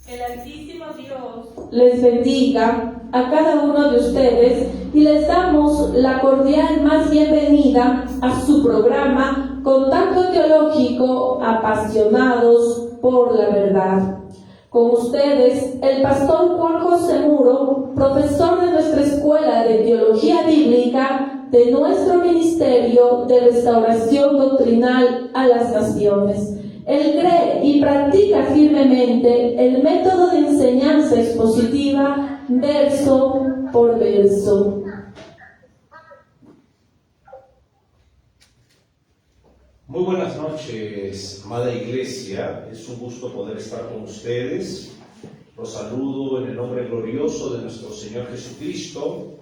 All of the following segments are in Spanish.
El Altísimo Dios les bendiga a cada uno de ustedes y les damos la cordial más bienvenida a su programa Contacto Teológico Apasionados por la Verdad. Con ustedes, el pastor Juan José Muro, profesor de nuestra Escuela de Teología Bíblica de nuestro Ministerio de Restauración Doctrinal a las Naciones. Él cree y practica firmemente el método de enseñanza expositiva verso por verso. Muy buenas noches, amada Iglesia. Es un gusto poder estar con ustedes. Los saludo en el nombre glorioso de nuestro Señor Jesucristo.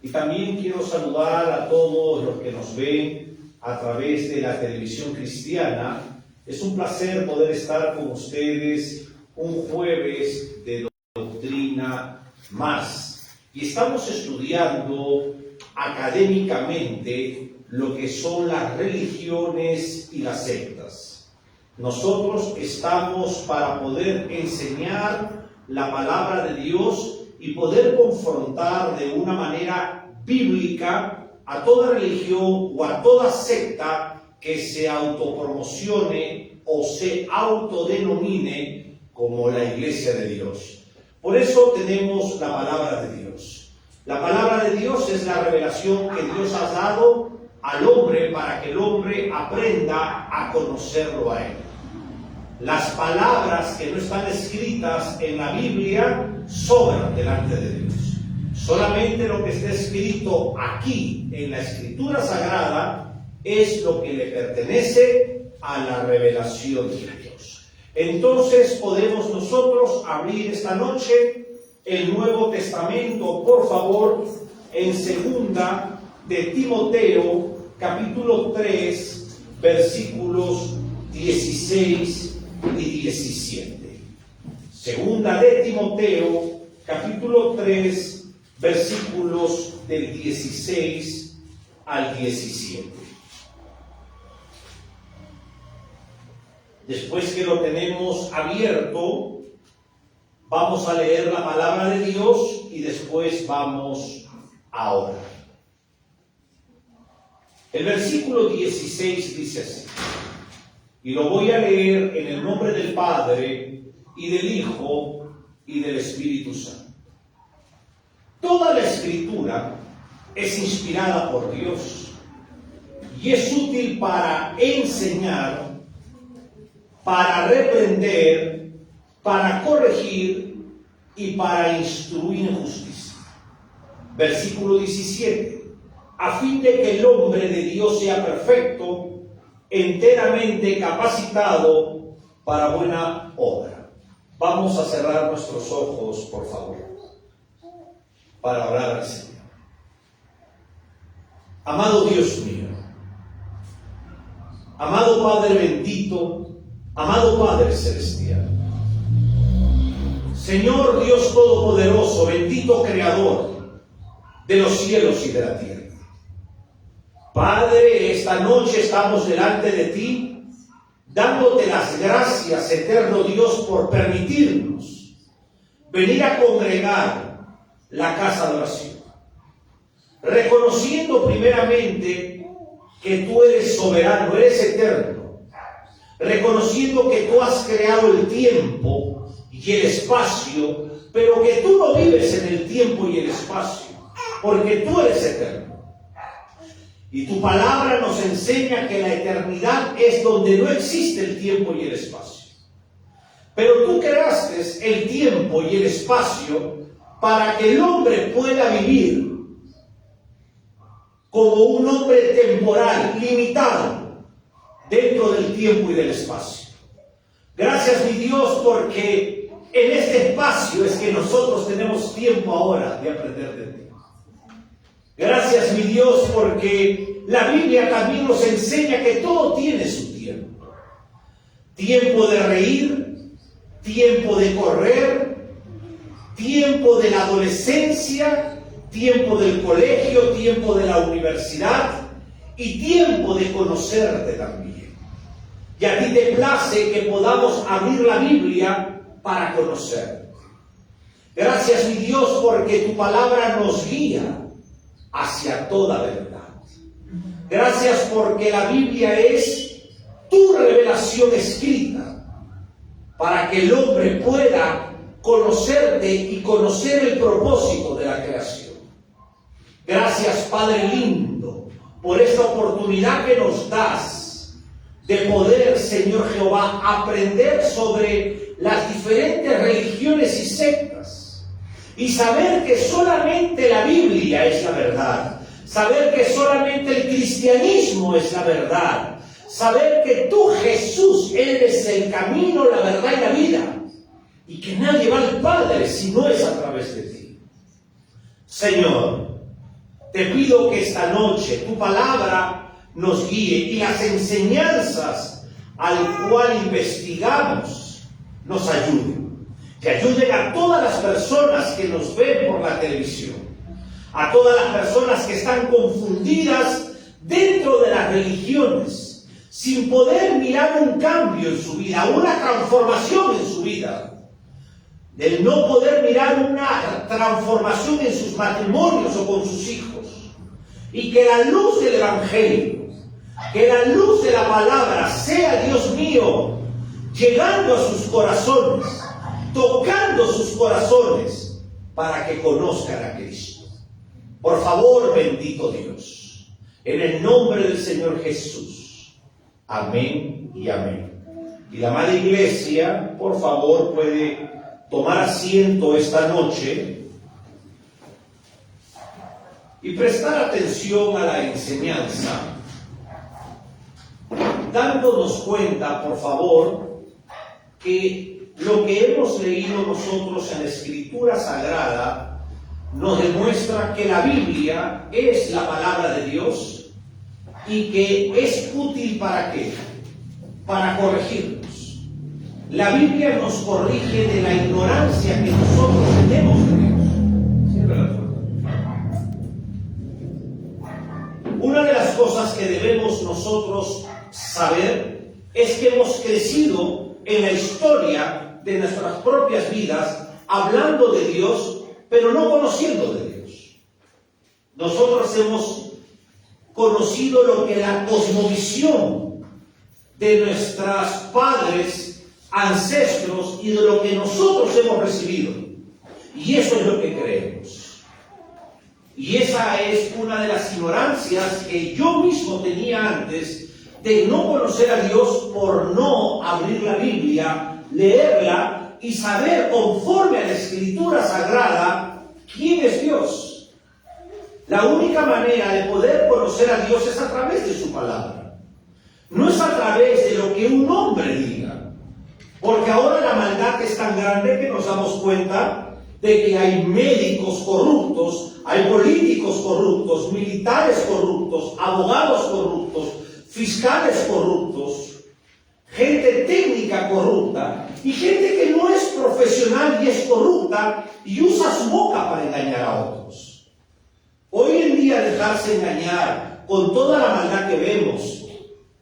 Y también quiero saludar a todos los que nos ven a través de la televisión cristiana. Es un placer poder estar con ustedes un jueves de doctrina más. Y estamos estudiando académicamente lo que son las religiones y las sectas. Nosotros estamos para poder enseñar la palabra de Dios y poder confrontar de una manera bíblica a toda religión o a toda secta que se autopromocione o se autodenomine como la Iglesia de Dios. Por eso tenemos la palabra de Dios. La palabra de Dios es la revelación que Dios ha dado al hombre para que el hombre aprenda a conocerlo a Él. Las palabras que no están escritas en la Biblia sobran delante de Dios. Solamente lo que está escrito aquí en la Escritura Sagrada es lo que le pertenece a la revelación de Dios. Entonces podemos nosotros abrir esta noche el Nuevo Testamento, por favor, en segunda de Timoteo, capítulo 3, versículos 16 y 17. Segunda de Timoteo, capítulo 3, versículos del 16 al 17. Después que lo tenemos abierto, vamos a leer la palabra de Dios y después vamos a orar. El versículo 16 dice así, y lo voy a leer en el nombre del Padre, y del Hijo, y del Espíritu Santo. Toda la Escritura es inspirada por Dios, y es útil para enseñar, para reprender, para corregir y para instruir en justicia. Versículo 17. A fin de que el hombre de Dios sea perfecto, enteramente capacitado para buena obra. Vamos a cerrar nuestros ojos, por favor, para orar al Señor. Amado Dios mío, amado Padre bendito, amado Padre celestial, Señor Dios todopoderoso, bendito Creador de los cielos y de la tierra. Padre, esta noche estamos delante de ti, dándote las gracias, eterno Dios, por permitirnos venir a congregar la casa de oración, reconociendo primeramente que tú eres soberano, eres eterno, reconociendo que tú has creado el tiempo y el espacio, pero que tú no vives en el tiempo y el espacio, porque tú eres eterno. Y tu palabra nos enseña que la eternidad es donde no existe el tiempo y el espacio. Pero tú creaste el tiempo y el espacio para que el hombre pueda vivir como un hombre temporal, limitado, dentro del tiempo y del espacio. Gracias, mi Dios, porque en este espacio es que nosotros tenemos tiempo ahora de aprender de ti. Gracias, mi Dios, porque la Biblia también nos enseña que todo tiene su tiempo. Tiempo de reír, tiempo de correr, tiempo de la adolescencia, tiempo del colegio, tiempo de la universidad y tiempo de conocerte también. Y a ti te place que podamos abrir la Biblia para conocer. Gracias, mi Dios, porque tu palabra nos guía hacia toda verdad. Gracias porque la Biblia es tu revelación escrita para que el hombre pueda conocerte y conocer el propósito de la creación. Gracias, Padre lindo, por esta oportunidad que nos das de poder, Señor Jehová, aprender sobre las diferentes religiones y sectas y saber que solamente la Biblia es la verdad, saber que solamente el cristianismo es la verdad, saber que tú, Jesús, eres el camino, la verdad y la vida, y que nadie va al Padre si no es a través de ti. Señor, te pido que esta noche tu palabra nos guíe y las enseñanzas al cual investigamos nos ayuden. Que ayuden a todas las personas que nos ven por la televisión, a todas las personas que están confundidas dentro de las religiones, sin poder mirar un cambio en su vida, una transformación en su vida, del no poder mirar una transformación en sus matrimonios o con sus hijos. Y que la luz del Evangelio, que la luz de la palabra sea, Dios mío, llegando a sus corazones, tocando sus corazones, para que conozcan a Cristo. Por favor, bendito Dios, en el nombre del Señor Jesús. Amén y amén. Y la Madre Iglesia, por favor, puede tomar asiento esta noche y prestar atención a la enseñanza, dándonos cuenta, por favor, que lo que hemos leído nosotros en la Escritura Sagrada nos demuestra que la Biblia es la palabra de Dios y que es útil ¿para qué? Para corregirnos. La Biblia nos corrige de la ignorancia que nosotros tenemos de Dios. Cierra la puerta. Una de las cosas que debemos nosotros saber es que hemos crecido en la historia de nuestras propias vidas hablando de Dios, pero no conociendo de Dios. Nosotros hemos conocido lo que la cosmovisión de nuestros padres, ancestros y de lo que nosotros hemos recibido. Y eso es lo que creemos. Y esa es una de las ignorancias que yo mismo tenía antes, de no conocer a Dios por no abrir la Biblia, leerla y saber conforme a la Escritura Sagrada quién es Dios. La única manera de poder conocer a Dios es a través de su palabra. No es a través de lo que un hombre diga. Porque ahora la maldad es tan grande que nos damos cuenta de que hay médicos corruptos, hay políticos corruptos, militares corruptos, abogados corruptos, fiscales corruptos, gente técnica corrupta y gente que no es profesional y es corrupta y usa su boca para engañar a otros. Hoy en día dejarse engañar con toda la maldad que vemos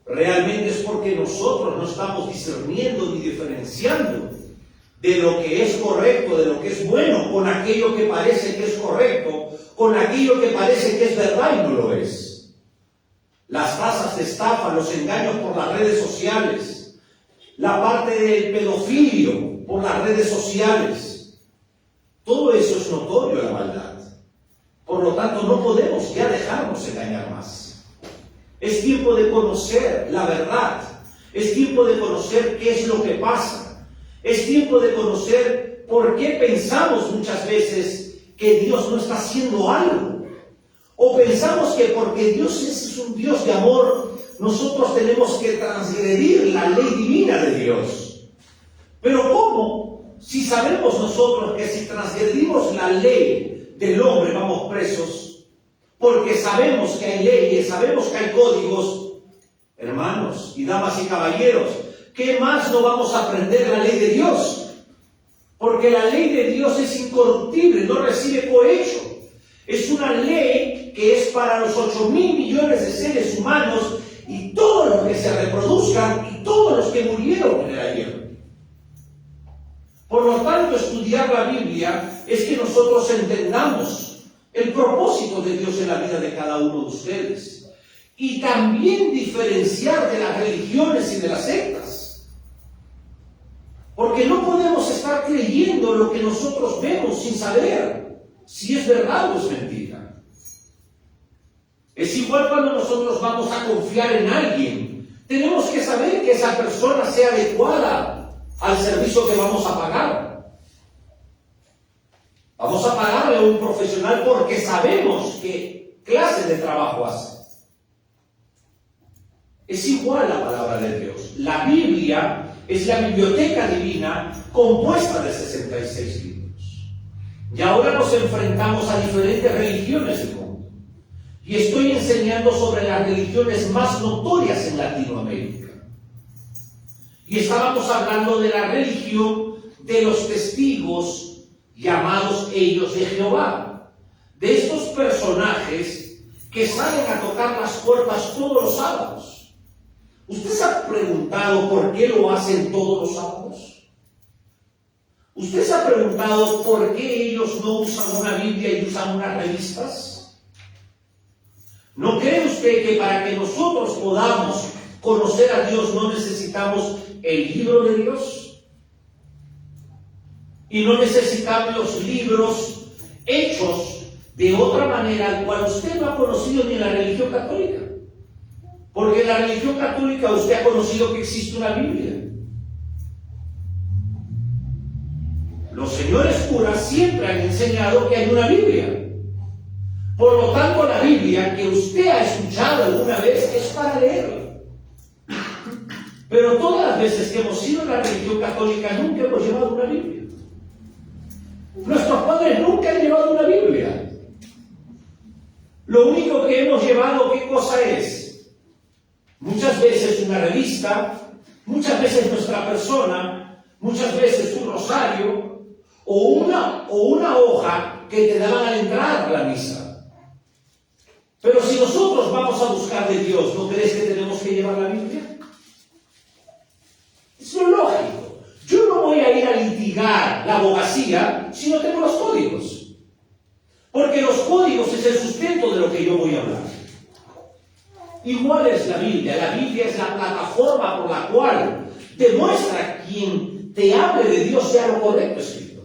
realmente es porque nosotros no estamos discerniendo ni diferenciando de lo que es correcto, de lo que es bueno, con aquello que parece que es correcto, con aquello que parece que es verdad y no lo es. Las tasas de estafa, los engaños por las redes sociales, la parte del pedofilio por las redes sociales, todo eso es notorio la maldad. Por lo tanto, no podemos ya dejarnos engañar más. Es tiempo de conocer la verdad, es tiempo de conocer qué es lo que pasa. Es tiempo de conocer por qué pensamos muchas veces que Dios no está haciendo algo. O pensamos que porque Dios es un Dios de amor, nosotros tenemos que transgredir la ley divina de Dios. Pero ¿cómo? Si sabemos nosotros que si transgredimos la ley del hombre vamos presos, porque sabemos que hay leyes, sabemos que hay códigos. Hermanos y damas y caballeros, ¿qué más no vamos a aprender la ley de Dios? Porque la ley de Dios es incorruptible, no recibe cohecho. Es una ley que es para los 8.000 millones de seres humanos y todos los que se reproduzcan y todos los que murieron en el ayer. Por lo tanto, estudiar la Biblia es que nosotros entendamos el propósito de Dios en la vida de cada uno de ustedes. Y también diferenciar de las religiones y de las sectas. Porque no podemos estar creyendo lo que nosotros vemos sin saber si es verdad o es mentira. Es igual cuando nosotros vamos a confiar en alguien. Tenemos que saber que esa persona sea adecuada al servicio que vamos a pagar. Vamos a pagarle a un profesional porque sabemos qué clase de trabajo hace. Es igual la palabra de Dios. La Biblia es la biblioteca divina compuesta de 66 libros. Y ahora nos enfrentamos a diferentes religiones del mundo. Y estoy enseñando sobre las religiones más notorias en Latinoamérica. Y estábamos hablando de la religión de los testigos llamados ellos de Jehová. De estos personajes que salen a tocar las puertas todos los sábados. ¿Usted se ha preguntado por qué lo hacen todos los sábados? ¿Usted se ha preguntado por qué ellos no usan una Biblia y usan unas revistas? ¿No cree usted que para que nosotros podamos conocer a Dios no necesitamos el libro de Dios? Y no necesitamos los libros hechos de otra manera, al cual usted no ha conocido ni en la religión católica. Porque en la religión católica usted ha conocido que existe una Biblia. Los señores curas siempre han enseñado que hay una Biblia. Por lo tanto, la Biblia que usted ha escuchado alguna vez es para leerla. Pero todas las veces que hemos ido a la religión católica nunca hemos llevado una Biblia. Nuestros padres nunca han llevado una Biblia. Lo único que hemos llevado, ¿qué cosa es? Muchas veces una revista, muchas veces nuestra persona, muchas veces un rosario o una hoja que te daban al entrar a la misa. Pero si nosotros vamos a buscar de Dios, ¿no crees que tenemos que llevar la Biblia? Es lo lógico. Yo no voy a ir a litigar la abogacía si no tengo los códigos. Porque los códigos es el sustento de lo que yo voy a hablar. Igual es la Biblia. La Biblia es la plataforma por la cual demuestra quien te hable de Dios sea lo correcto escrito.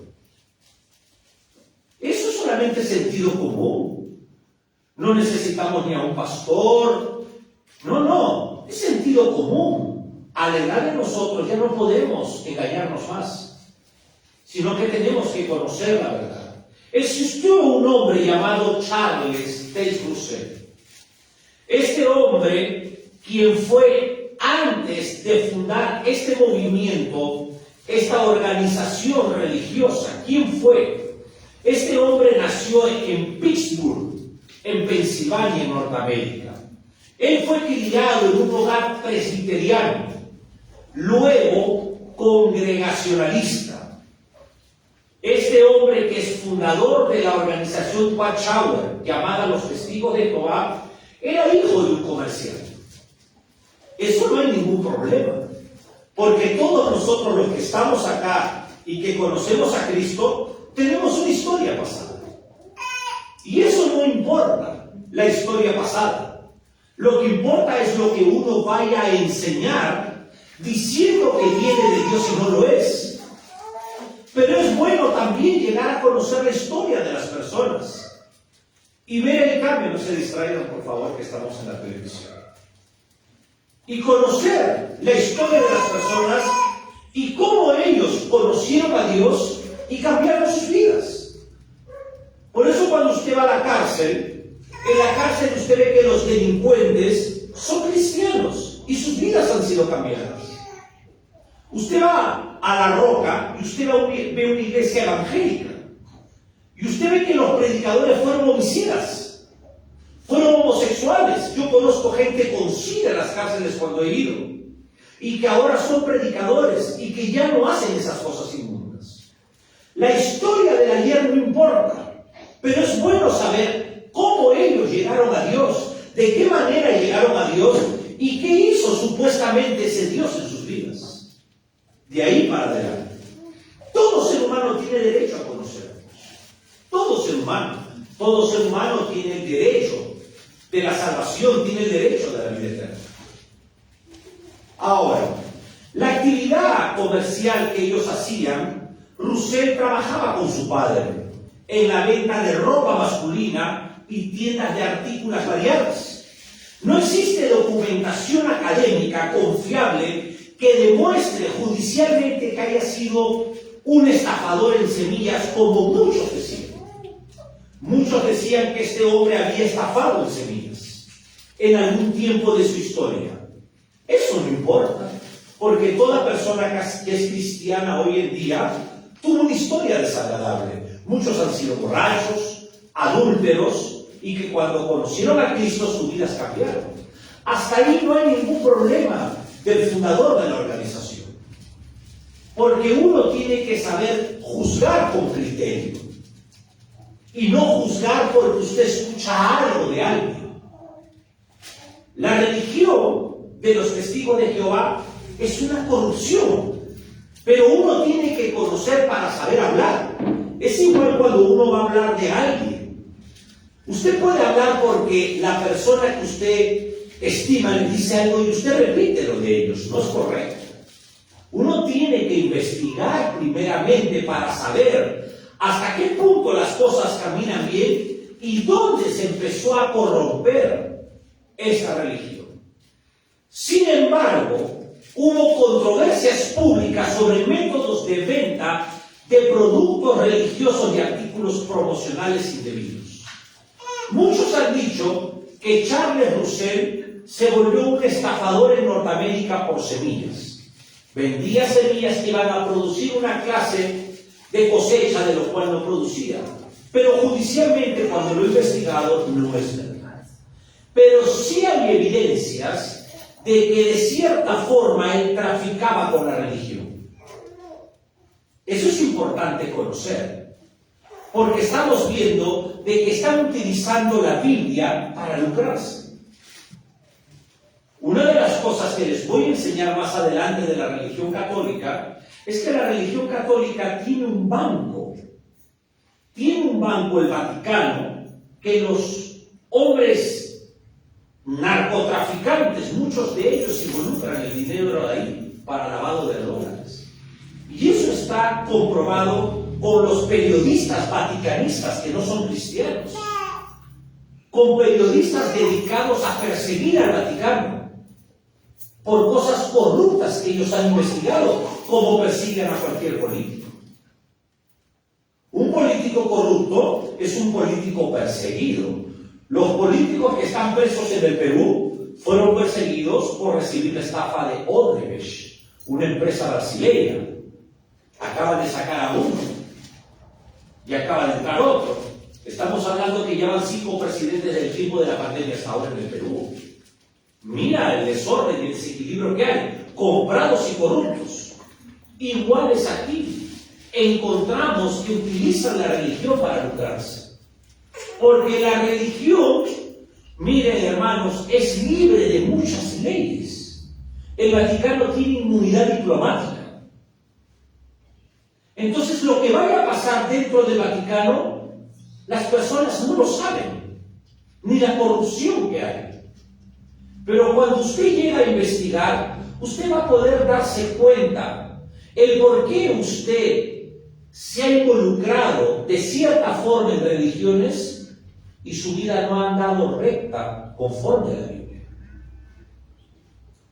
Eso es solamente sentido común. No necesitamos ni a un pastor. No. Es sentido común. Al edad de nosotros ya no podemos engañarnos más, sino que tenemos que conocer la verdad. Existió un hombre llamado Charles Taze Russell. Este hombre, quien fue antes de fundar este movimiento, esta organización religiosa, ¿quién fue? Este hombre nació en Pittsburgh, en Pensilvania, en Norteamérica. Él fue criado en un hogar presbiteriano, luego congregacionalista. Este hombre, que es fundador de la organización Watchtower, llamada Los Testigos de Jehová, era hijo de un comerciante. Eso no hay ningún problema, porque todos nosotros los que estamos acá y que conocemos a Cristo, tenemos una historia pasada. Y eso no importa, la historia pasada. Lo que importa es lo que uno vaya a enseñar diciendo que viene de Dios y no lo es. Pero es bueno también llegar a conocer la historia de las personas y ver el cambio. No se distraigan, por favor, que estamos en la televisión. Y conocer la historia de las personas y cómo ellos conocieron a Dios y cambiaron sus vidas. Por eso cuando usted va a la cárcel, en la cárcel usted ve que los delincuentes son cristianos y sus vidas han sido cambiadas. Usted va a La Roca y usted ve una iglesia evangélica. Y usted ve que los predicadores fueron homicidas, fueron homosexuales. Yo conozco gente con SIDA en las cárceles cuando he ido, y que ahora son predicadores y que ya no hacen esas cosas inmundas. La historia del ayer no importa, pero es bueno saber cómo ellos llegaron a Dios, de qué manera llegaron a Dios y qué hizo supuestamente ese Dios en sus vidas. De ahí para adelante. Todos tiene derecho a conocer. Todo ser humano tiene el derecho de la salvación, tiene el derecho de la vida eterna. Ahora, la actividad comercial que ellos hacían, Roussel trabajaba con su padre en la venta de ropa masculina y tiendas de artículos variados. No existe documentación académica confiable que demuestre judicialmente que haya sido un estafador en semillas, como muchos decían. Muchos decían que este hombre había estafado en semillas en algún tiempo de su historia. Eso no importa, porque toda persona que es cristiana hoy en día tuvo una historia desagradable. Muchos han sido borrachos, adúlteros, y que cuando conocieron a Cristo sus vidas cambiaron. Hasta ahí no hay ningún problema del fundador de la organización. Porque uno tiene que saber juzgar con criterio. Y no juzgar porque usted escucha algo de alguien. La religión de los testigos de Jehová es una corrupción. Pero uno tiene que conocer para saber hablar. Es igual cuando uno va a hablar de alguien. Usted puede hablar porque la persona que usted estima le dice algo y usted repite lo de ellos. No es correcto. Uno tiene que investigar primeramente para saber hasta qué punto las cosas caminan bien y dónde se empezó a corromper esta religión. Sin embargo, hubo controversias públicas sobre métodos de venta de productos religiosos y artículos promocionales indebidos. Muchos han dicho que Charles Roussel se volvió un estafador en Norteamérica por semillas. Vendía semillas que iban a producir una clase de cosecha de lo cual no producía. Pero judicialmente, cuando lo he investigado, no es verdad. Pero sí hay evidencias de que de cierta forma él traficaba con la religión. Eso es importante conocer, porque estamos viendo de que están utilizando la Biblia para lucrarse. Una de las cosas que les voy a enseñar más adelante de la religión católica es que la religión católica tiene un banco. Tiene un banco, el Vaticano, que los hombres narcotraficantes, muchos de ellos involucran el dinero ahí para lavado de dólares. Y eso está comprobado por los periodistas vaticanistas que no son cristianos, con periodistas dedicados a perseguir al Vaticano por cosas corruptas que ellos han investigado, como persiguen a cualquier político. Un político corrupto es un político perseguido. Los políticos que están presos en el Perú fueron perseguidos por recibir la estafa de Odebrecht, una empresa brasileña. Acaban de sacar a uno y acaba de entrar otro. Estamos hablando que llevan 5 presidentes del tiempo de la pandemia hasta ahora en el Perú. Mira el desorden y el desequilibrio que hay, comprados y corruptos. Iguales aquí, encontramos que utilizan la religión para lucrarse. Porque la religión, miren hermanos, es libre de muchas leyes. El Vaticano tiene inmunidad diplomática. Entonces, lo que vaya a pasar dentro del Vaticano, las personas no lo saben, ni la corrupción que hay. Pero cuando usted llega a investigar, usted va a poder darse cuenta el por qué usted se ha involucrado de cierta forma en religiones y su vida no ha andado recta conforme a la Biblia.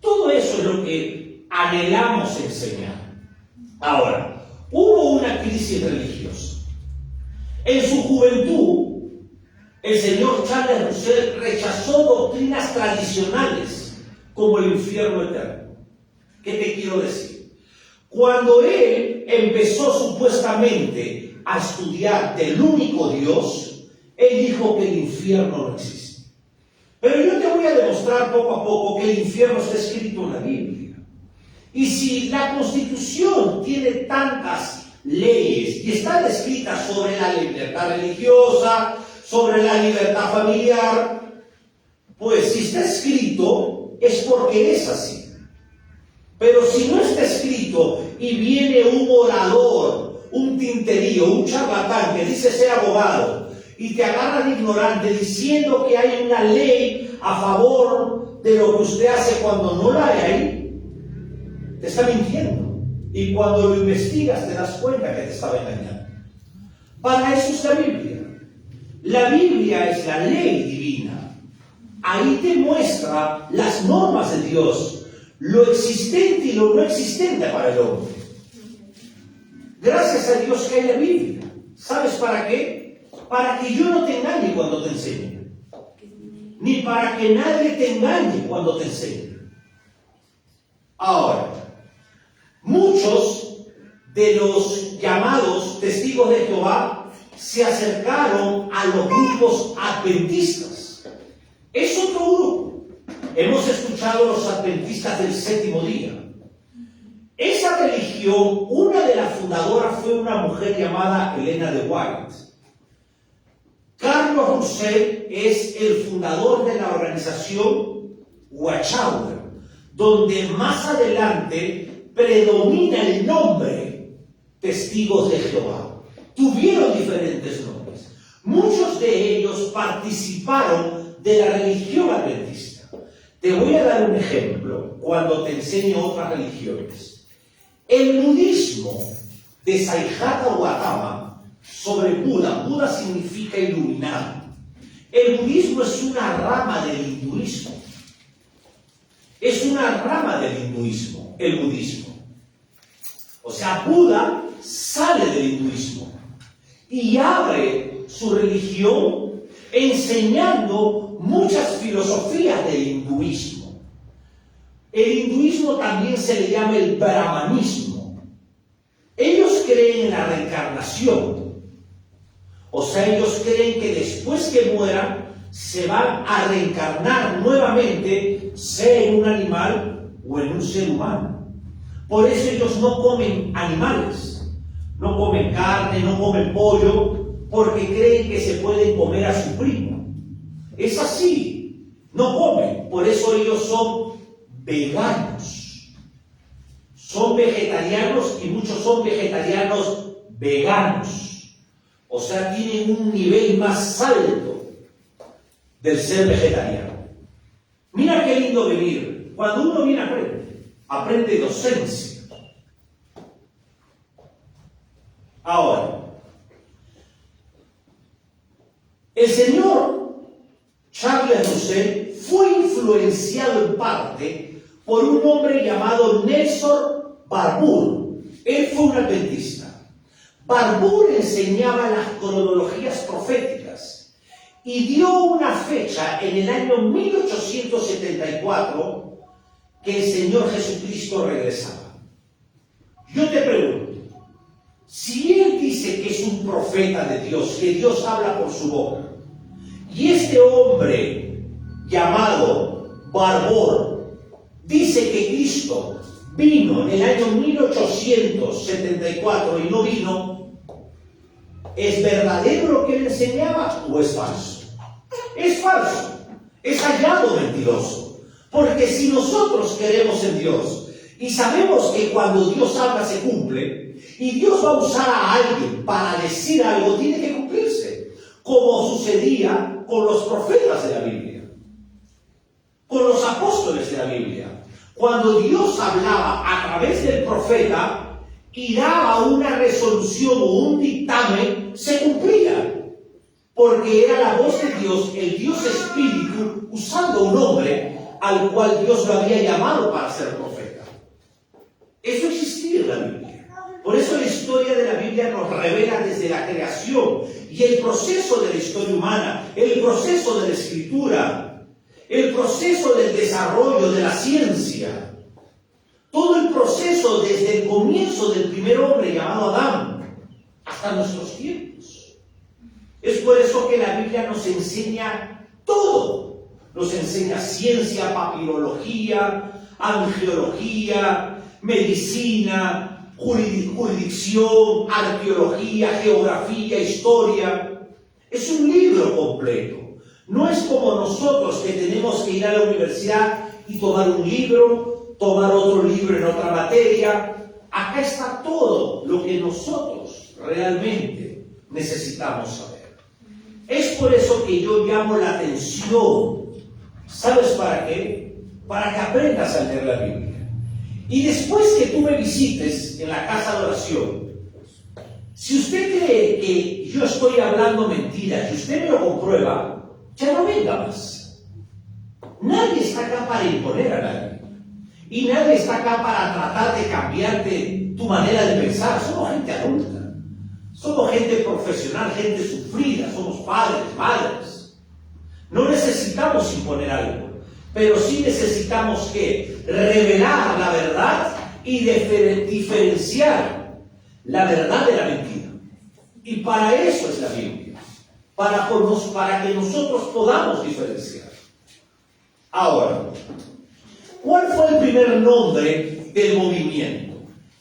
Todo eso es lo que anhelamos enseñar. Ahora, hubo una crisis religiosa. En su juventud, el señor Charles Roussel rechazó doctrinas tradicionales como el infierno eterno. ¿Qué te quiero decir? Cuando él empezó supuestamente a estudiar del único Dios, él dijo que el infierno no existe. Pero yo te voy a demostrar poco a poco que el infierno está escrito en la Biblia. Y si la Constitución tiene tantas leyes y están escritas sobre la libertad religiosa, sobre la libertad familiar, pues si está escrito es porque es así. Pero si no está escrito y viene un orador, un tinterío, un charlatán que dice ser abogado y te agarra de ignorante diciendo que hay una ley a favor de lo que usted hace cuando no la hay ahí, te está mintiendo. Y cuando lo investigas te das cuenta que te estaba engañando. Para eso es la Biblia. La Biblia es la ley divina. Ahí te muestra las normas de Dios, lo existente y lo no existente para el hombre. Gracias a Dios que hay la Biblia. ¿Sabes para qué? Para que yo no te engañe cuando te enseñe. Ni para que nadie te engañe cuando te enseñe. Ahora, muchos de los llamados testigos de Jehová se acercaron a los grupos adventistas. Es otro grupo. Hemos escuchado los adventistas del séptimo día. Esa religión, una de las fundadoras fue una mujer llamada Elena de White. Carlos Roussel es el fundador de la organización Watchtower, donde más adelante predomina el nombre Testigos de Jehová. Tuvieron diferentes nombres. Muchos de ellos participaron de la religión adventista. Te voy a dar un ejemplo cuando te enseño otras religiones. El budismo de Sayadaw Gautama sobre Buda. Buda significa iluminado. El budismo es una rama del hinduismo. Es una rama del hinduismo, el budismo. O sea, Buda sale del hinduismo y abre su religión enseñando muchas filosofías del hinduismo. El hinduismo también se le llama el brahmanismo. Ellos creen en la reencarnación. O sea, ellos creen que después que mueran se van a reencarnar nuevamente, sea en un animal o en un ser humano. Por eso ellos no comen animales, no comen carne, no comen pollo, porque creen que se pueden comer a su primo. Es así, no comen, por eso ellos son veganos. Son vegetarianos y muchos son vegetarianos veganos. O sea, tienen un nivel más alto del ser vegetariano. Mira qué lindo venir. Cuando uno viene aprende docencia. Ahora, el señor Charles Roussel fue influenciado en parte por un hombre llamado Nelson Barbour. Él fue un adventista. Barbour enseñaba las cronologías proféticas y dio una fecha en el año 1874 que el Señor Jesucristo regresaba. Yo te pregunto, si Él dice que es un profeta de Dios, que Dios habla por su boca, y este hombre llamado Barbour dice que Cristo vino en el año 1874 y no vino, ¿es verdadero lo que él enseñaba o es falso? Es falso, es hallado mentiroso. Porque si nosotros creemos en Dios y sabemos que cuando Dios habla se cumple, y Dios va a usar a alguien para decir algo, tiene que cumplirse, como sucedía con los profetas de la Biblia, con los apóstoles de la Biblia. Cuando Dios hablaba a través del profeta y daba una resolución o un dictamen, se cumplía. Porque era la voz de Dios, el Dios Espíritu, usando un hombre al cual Dios lo había llamado para ser profeta. Eso existía en la Biblia. Por eso la historia de la Biblia nos revela desde la creación y el proceso de la historia humana, el proceso de la escritura, el proceso del desarrollo de la ciencia, todo el proceso desde el comienzo del primer hombre llamado Adán hasta nuestros tiempos. Es por eso que la Biblia nos enseña todo. Nos enseña ciencia, papirología, angiología, medicina, jurisdicción, arqueología, geografía, historia. Es un libro completo. No es como nosotros que tenemos que ir a la universidad y tomar un libro, tomar otro libro en otra materia. Acá está todo lo que nosotros realmente necesitamos saber. Es por eso que yo llamo la atención. ¿Sabes para qué? Para que aprendas a leer la Biblia. Y después que tú me visites en la casa de oración, si usted cree que yo estoy hablando mentiras y usted me lo comprueba, ya no venga más. Nadie está acá para imponer a nadie. Y nadie está acá para tratar de cambiarte tu manera de pensar. Somos gente adulta. Somos gente profesional, gente sufrida. Somos padres, madres. No necesitamos imponer algo. Pero sí necesitamos que revelar la verdad y diferenciar la verdad de la mentira. Y para eso es la Biblia. Para que nosotros podamos diferenciar. Ahora, ¿cuál fue el primer nombre del movimiento?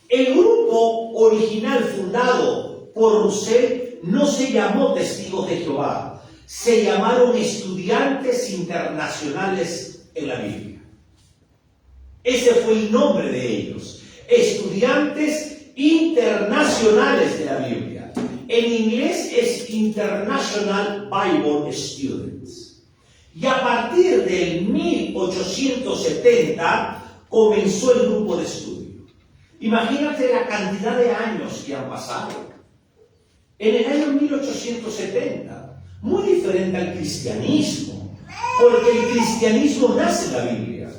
El grupo original fundado por Russell no se llamó Testigos de Jehová, se llamaron Estudiantes Internacionales en la Biblia. Ese fue el nombre de ellos, Estudiantes Internacionales de la Biblia. En inglés es International Bible Students. Y a partir del 1870 comenzó el grupo de estudio. Imagínate la cantidad de años que han pasado. En el año 1870, muy diferente al cristianismo, porque el cristianismo nace en la Biblia,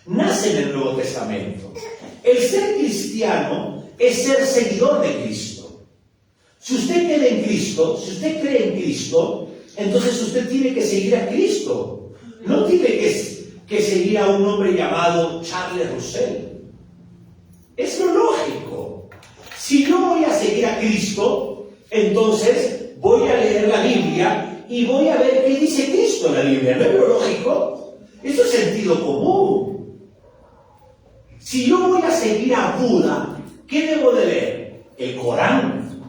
nace en el Nuevo Testamento. El ser cristiano es ser seguidor de Cristo. Si usted cree en Cristo, si usted cree en Cristo, entonces usted tiene que seguir a Cristo. No tiene que seguir a un hombre llamado Charles Russell. Es lo lógico. Si yo voy a seguir a Cristo, entonces voy a leer la Biblia y voy a ver qué dice Cristo en la Biblia. ¿No es lo lógico? Eso es sentido común. Si yo voy a seguir a Buda, ¿qué debo de leer? El Corán.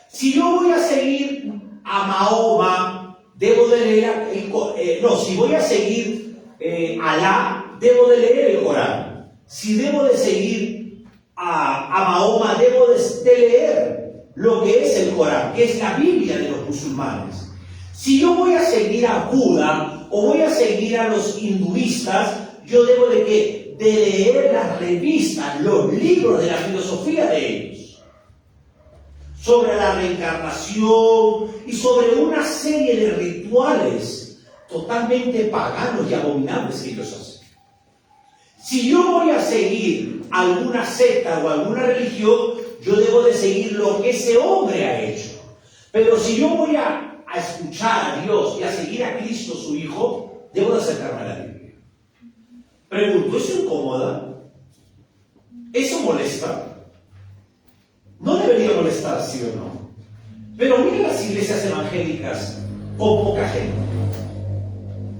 Si yo voy a seguir a Mahoma, debo de leer si voy a seguir a Alá, debo de leer el Corán. Si debo de seguir a Mahoma, debo de leer lo que es el Corán, que es la Biblia de los musulmanes. Si yo voy a seguir a Buda o voy a seguir a los hinduistas, yo debo de ¿qué? De leer las revistas, los libros de la filosofía de ellos, sobre la reencarnación y sobre una serie de rituales totalmente paganos y abominables que ellos hacen. Si yo voy a seguir alguna secta o alguna religión, yo debo de seguir lo que ese hombre ha hecho. Pero si yo voy a escuchar a Dios y a seguir a Cristo su Hijo, debo de acercarme a la Biblia. Pregunto, ¿eso incomoda? ¿Eso molesta? No debería molestar, ¿sí o no? Pero mira las iglesias evangélicas con poca gente,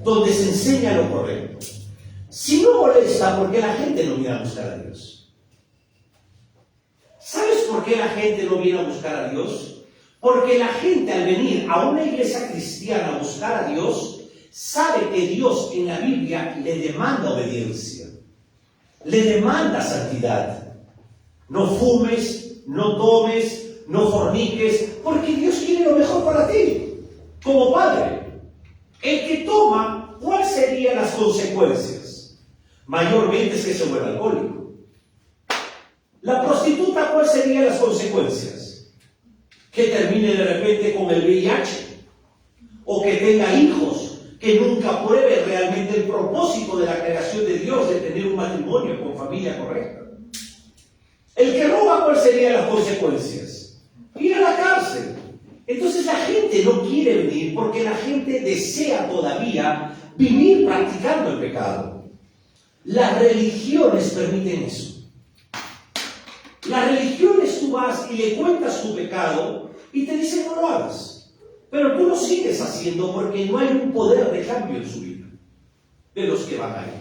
donde se enseña lo correcto. Si no molesta, ¿por qué la gente no viene a buscar a Dios? ¿Sabes por qué la gente no viene a buscar a Dios? Porque la gente al venir a una iglesia cristiana a buscar a Dios, sabe que Dios en la Biblia le demanda obediencia, le demanda santidad. No fumes, no tomes, no forniques, porque Dios quiere lo mejor para ti, como padre. El que toma, ¿cuáles serían las consecuencias? Mayormente es que se vuelve alcohólico. La prostituta, ¿cuáles serían las consecuencias? Que termine de repente con el VIH, o que tenga hijos, que nunca pruebe realmente el propósito de la creación de Dios, de tener un matrimonio con familia correcta. El que roba, ¿cuáles serían las consecuencias? Ir a la cárcel. Entonces la gente no quiere venir porque la gente desea todavía vivir practicando el pecado. Las religiones permiten eso. Las religiones tú vas y le cuentas tu pecado y te dicen no lo hagas. Pero tú lo sigues haciendo porque no hay un poder de cambio en su vida de los que van ahí.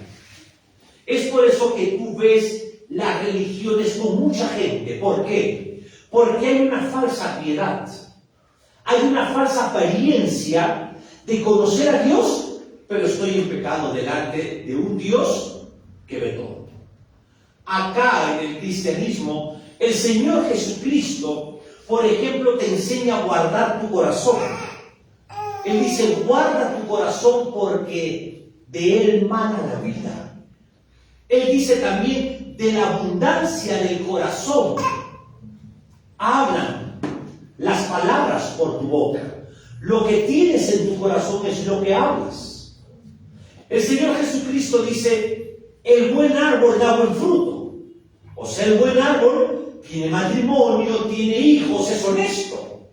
Es por eso que tú ves las religiones con mucha gente. ¿Por qué? Porque hay una falsa piedad. Hay una falsa apariencia de conocer a Dios, pero estoy en pecado delante de un Dios que ve todo. Acá en el cristianismo, el Señor Jesucristo por ejemplo, te enseña a guardar tu corazón. Él dice, guarda tu corazón porque de él mana la vida. Él dice también, de la abundancia del corazón hablan las palabras por tu boca. Lo que tienes en tu corazón es lo que hablas. El Señor Jesucristo dice, el buen árbol da buen fruto. O sea, el buen árbol tiene matrimonio, tiene hijos, es honesto.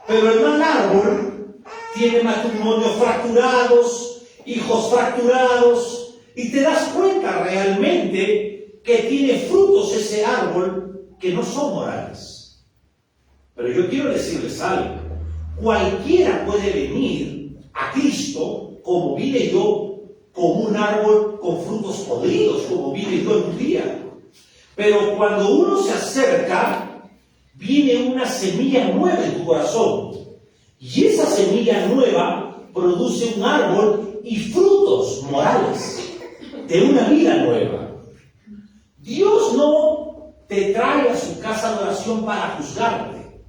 Pero el mal árbol tiene matrimonios fracturados, hijos fracturados, y te das cuenta realmente que tiene frutos ese árbol que no son morales. Pero yo quiero decirles algo. Cualquiera puede venir a Cristo como vine yo, como un árbol con frutos podridos, como vine yo en un día. Pero cuando uno se acerca, viene una semilla nueva en tu corazón. Y esa semilla nueva produce un árbol y frutos morales de una vida nueva. Dios no te trae a su casa de oración para juzgarte,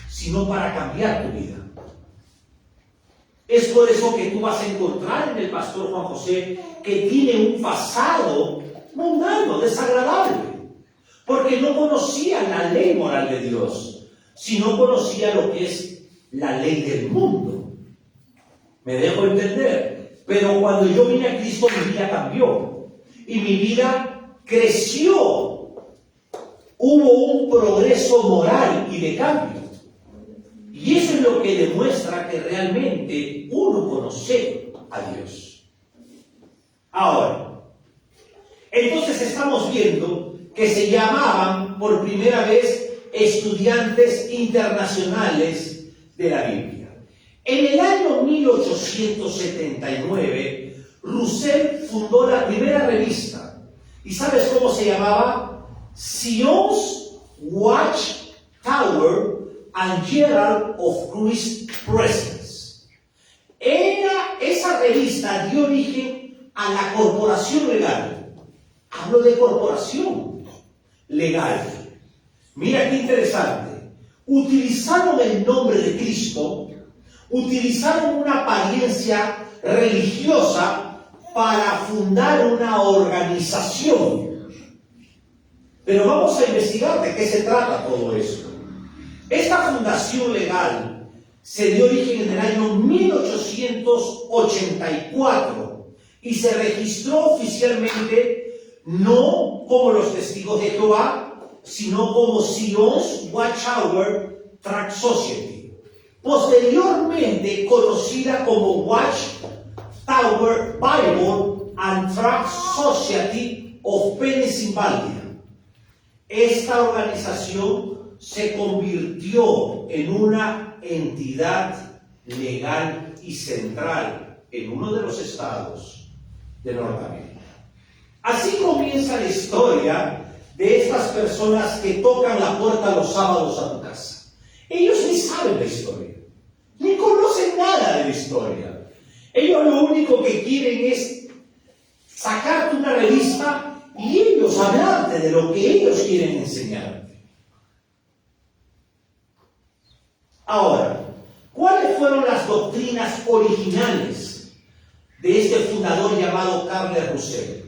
sino para cambiar tu vida. Es por eso que tú vas a encontrar en el pastor Juan José que tiene un pasado mundano, desagradable, porque no conocía la ley moral de Dios, sino conocía lo que es la ley del mundo. Me dejo entender. Pero cuando yo vine a Cristo, mi vida cambió y mi vida creció. Hubo un progreso moral y de cambio. Y eso es lo que demuestra que realmente uno conoce a Dios. Ahora, entonces estamos viendo que se llamaban por primera vez estudiantes internacionales de la Biblia. En el año 1879, Russell fundó la primera revista. ¿Y sabes cómo se llamaba? Zion's Watch Tower and Herald of Christ's Presence. Esa revista dio origen a la corporación legal. Hablo de corporación legal. Mira qué interesante. Utilizaron el nombre de Cristo, utilizaron una apariencia religiosa para fundar una organización. Pero vamos a investigar de qué se trata todo esto. Esta fundación legal se dio origen en el año 1884 y se registró oficialmente no como los Testigos de Jehová, sino como Zion's Watchtower Tract Society, posteriormente conocida como Watchtower Bible and Tract Society of Pennsylvania. Esta organización se convirtió en una entidad legal y central en uno de los estados de Norteamérica. Así comienza la historia de estas personas que tocan la puerta los sábados a tu casa. Ellos ni saben la historia, ni conocen nada de la historia. Ellos lo único que quieren es sacarte una revista y ellos hablarte de lo que ellos quieren enseñarte. Ahora, ¿cuáles fueron las doctrinas originales de este fundador llamado Carles Russell?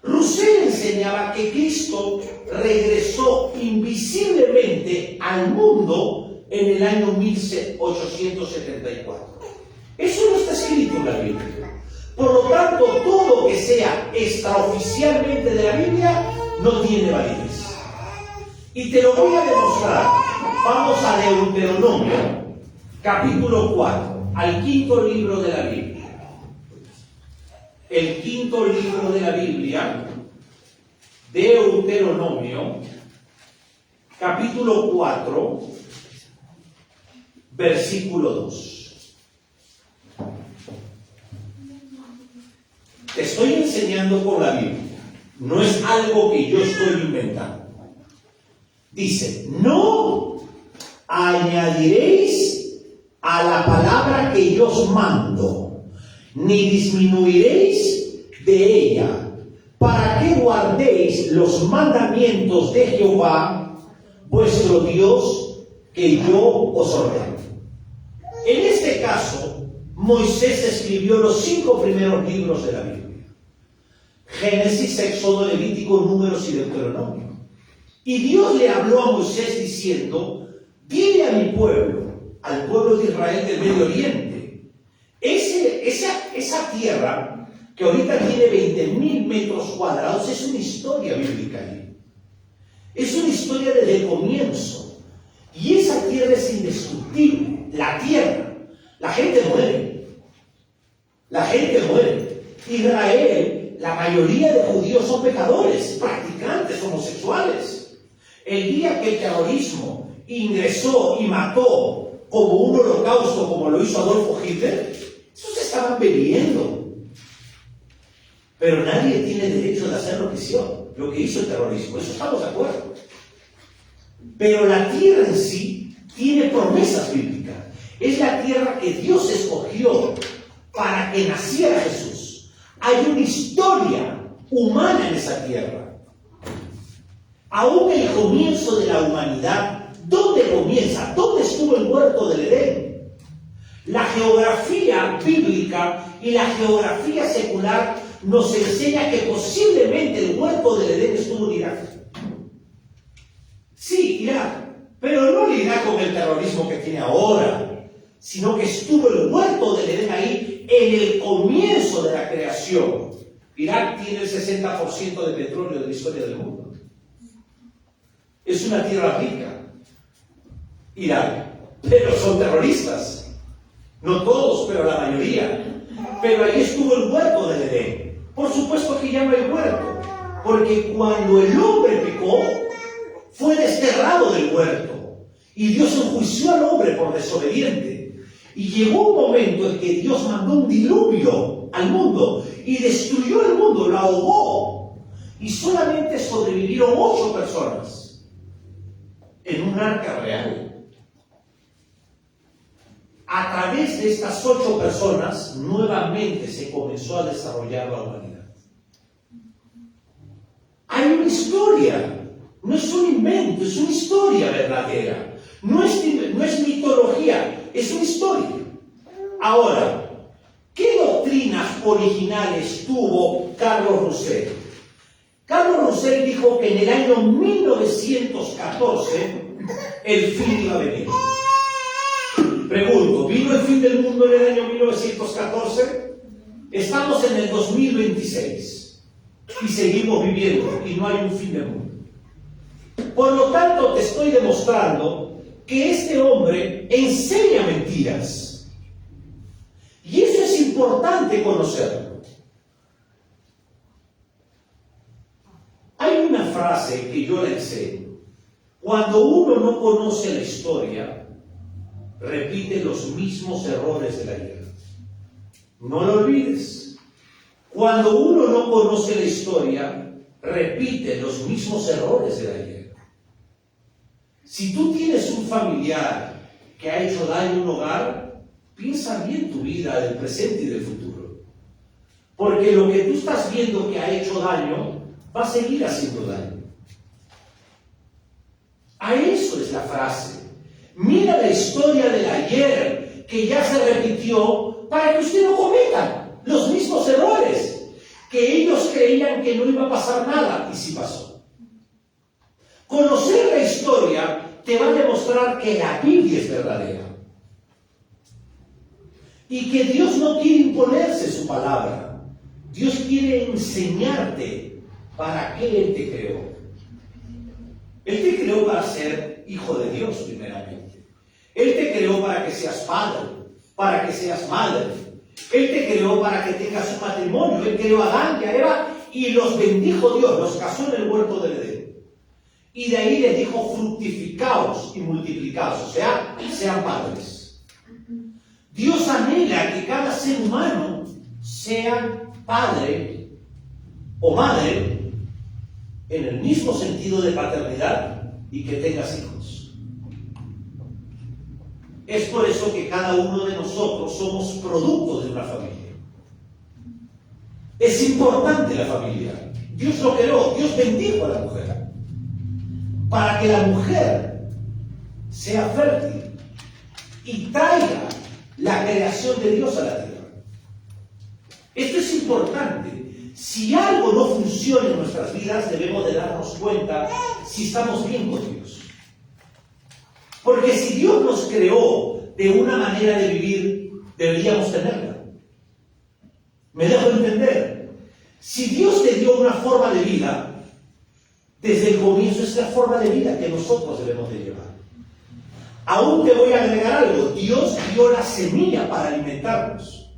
Russell enseñaba que Cristo regresó invisiblemente al mundo en el año 1874. Eso no está escrito en la Biblia. Por lo tanto, todo que sea extraoficialmente de la Biblia no tiene validez. Y te lo voy a demostrar. Vamos a Deuteronomio, capítulo 4, al quinto libro de la Biblia. El quinto libro de la Biblia, Deuteronomio, capítulo 4, versículo 2. Te estoy enseñando con la Biblia, no es algo que yo estoy inventando. Dice, no añadiréis a la palabra que yo os mando, ni disminuiréis de ella, para que guardéis los mandamientos de Jehová vuestro Dios, que yo os ordeno. En este caso, Moisés escribió los 5 primeros libros de la Biblia: Génesis, Éxodo, Levítico, Números y Deuteronomio. Y Dios le habló a Moisés diciendo: dile a mi pueblo, al pueblo de Israel del Medio Oriente, esa tierra que ahorita tiene 20.000 metros cuadrados, es una historia bíblica ahí. Es una historia desde el comienzo. Y esa tierra es indestructible. La tierra. La gente muere. La gente muere. Israel, la mayoría de judíos son pecadores, practicantes, homosexuales. El día que el terrorismo ingresó y mató como un holocausto, como lo hizo Adolfo Hitler, esos estaban bebiendo. Pero nadie tiene derecho de hacer lo que hizo el terrorismo. Eso estamos de acuerdo. Pero la tierra en sí tiene promesas bíblicas. Es la tierra que Dios escogió para que naciera Jesús. Hay una historia humana en esa tierra. Aún el comienzo de la humanidad, ¿dónde comienza? ¿Dónde estuvo el huerto del Edén? La geografía bíblica y la geografía secular nos enseña que posiblemente el huerto del Edén estuvo en Irak. Sí, Irak, pero no el Irak con el terrorismo que tiene ahora, sino que estuvo el huerto del Edén ahí en el comienzo de la creación. Irak tiene el 60% de petróleo de la historia del mundo. Es una tierra rica, Irak, pero son terroristas. No todos, pero la mayoría. Pero ahí estuvo el huerto del Edén. Por supuesto que llama el huerto, porque cuando el hombre pecó, fue desterrado del huerto. Y Dios enjuició al hombre por desobediente. Y llegó un momento en que Dios mandó un diluvio al mundo y destruyó el mundo, lo ahogó. Y solamente sobrevivieron 8 personas en un arca real. A través de estas 8 personas, nuevamente se comenzó a desarrollar la humanidad. Hay una historia, no es un invento, es una historia verdadera. No es mitología, es una historia. Ahora, ¿qué doctrinas originales tuvo Carlos Roussel? Carlos Roussel dijo que en el año 1914 el fin iba a venir. Pregunto, ¿vino el fin del mundo en el año 1914? Estamos en el 2026 y seguimos viviendo y no hay un fin del mundo. Por lo tanto, te estoy demostrando que este hombre enseña mentiras. Y eso es importante conocerlo. Hay una frase que yo le enseño. Cuando uno no conoce la historia, repite los mismos errores del ayer. No lo olvides. Cuando uno no conoce la historia, repite los mismos errores del ayer. Si tú tienes un familiar que ha hecho daño a un hogar, piensa bien tu vida del presente y del futuro. Porque lo que tú estás viendo que ha hecho daño, va a seguir haciendo daño. A eso es la frase. Mira la historia del ayer, que ya se repitió, para que usted no cometa los mismos errores, que ellos creían que no iba a pasar nada, y sí pasó. Conocer la historia te va a demostrar que la Biblia es verdadera. Y que Dios no quiere imponerse su palabra. Dios quiere enseñarte para qué Él te creó. Él te creó para ser hijo de Dios primeramente. Él te creó para que seas padre, para que seas madre. Él te creó para que tengas un matrimonio. Él creó a Adán y a Eva y los bendijo Dios, los casó en el huerto del Edén. Y de ahí les dijo: fructificaos y multiplicaos, o sea, sean padres. Dios anhela que cada ser humano sea padre o madre en el mismo sentido de paternidad y que tengas hijos. Es por eso que cada uno de nosotros somos producto de una familia. Es importante la familia. Dios lo creó, Dios bendijo a la mujer. para que la mujer sea fértil y traiga la creación de Dios a la tierra. Esto es importante. Si algo no funciona en nuestras vidas, debemos de darnos cuenta si estamos bien con Dios. Porque si Dios nos creó de una manera de vivir, deberíamos tenerla. ¿Me dejo entender? Si Dios te dio una forma de vida, desde el comienzo es la forma de vida que nosotros debemos de llevar. Aún te voy a agregar algo. Dios dio la semilla para alimentarnos.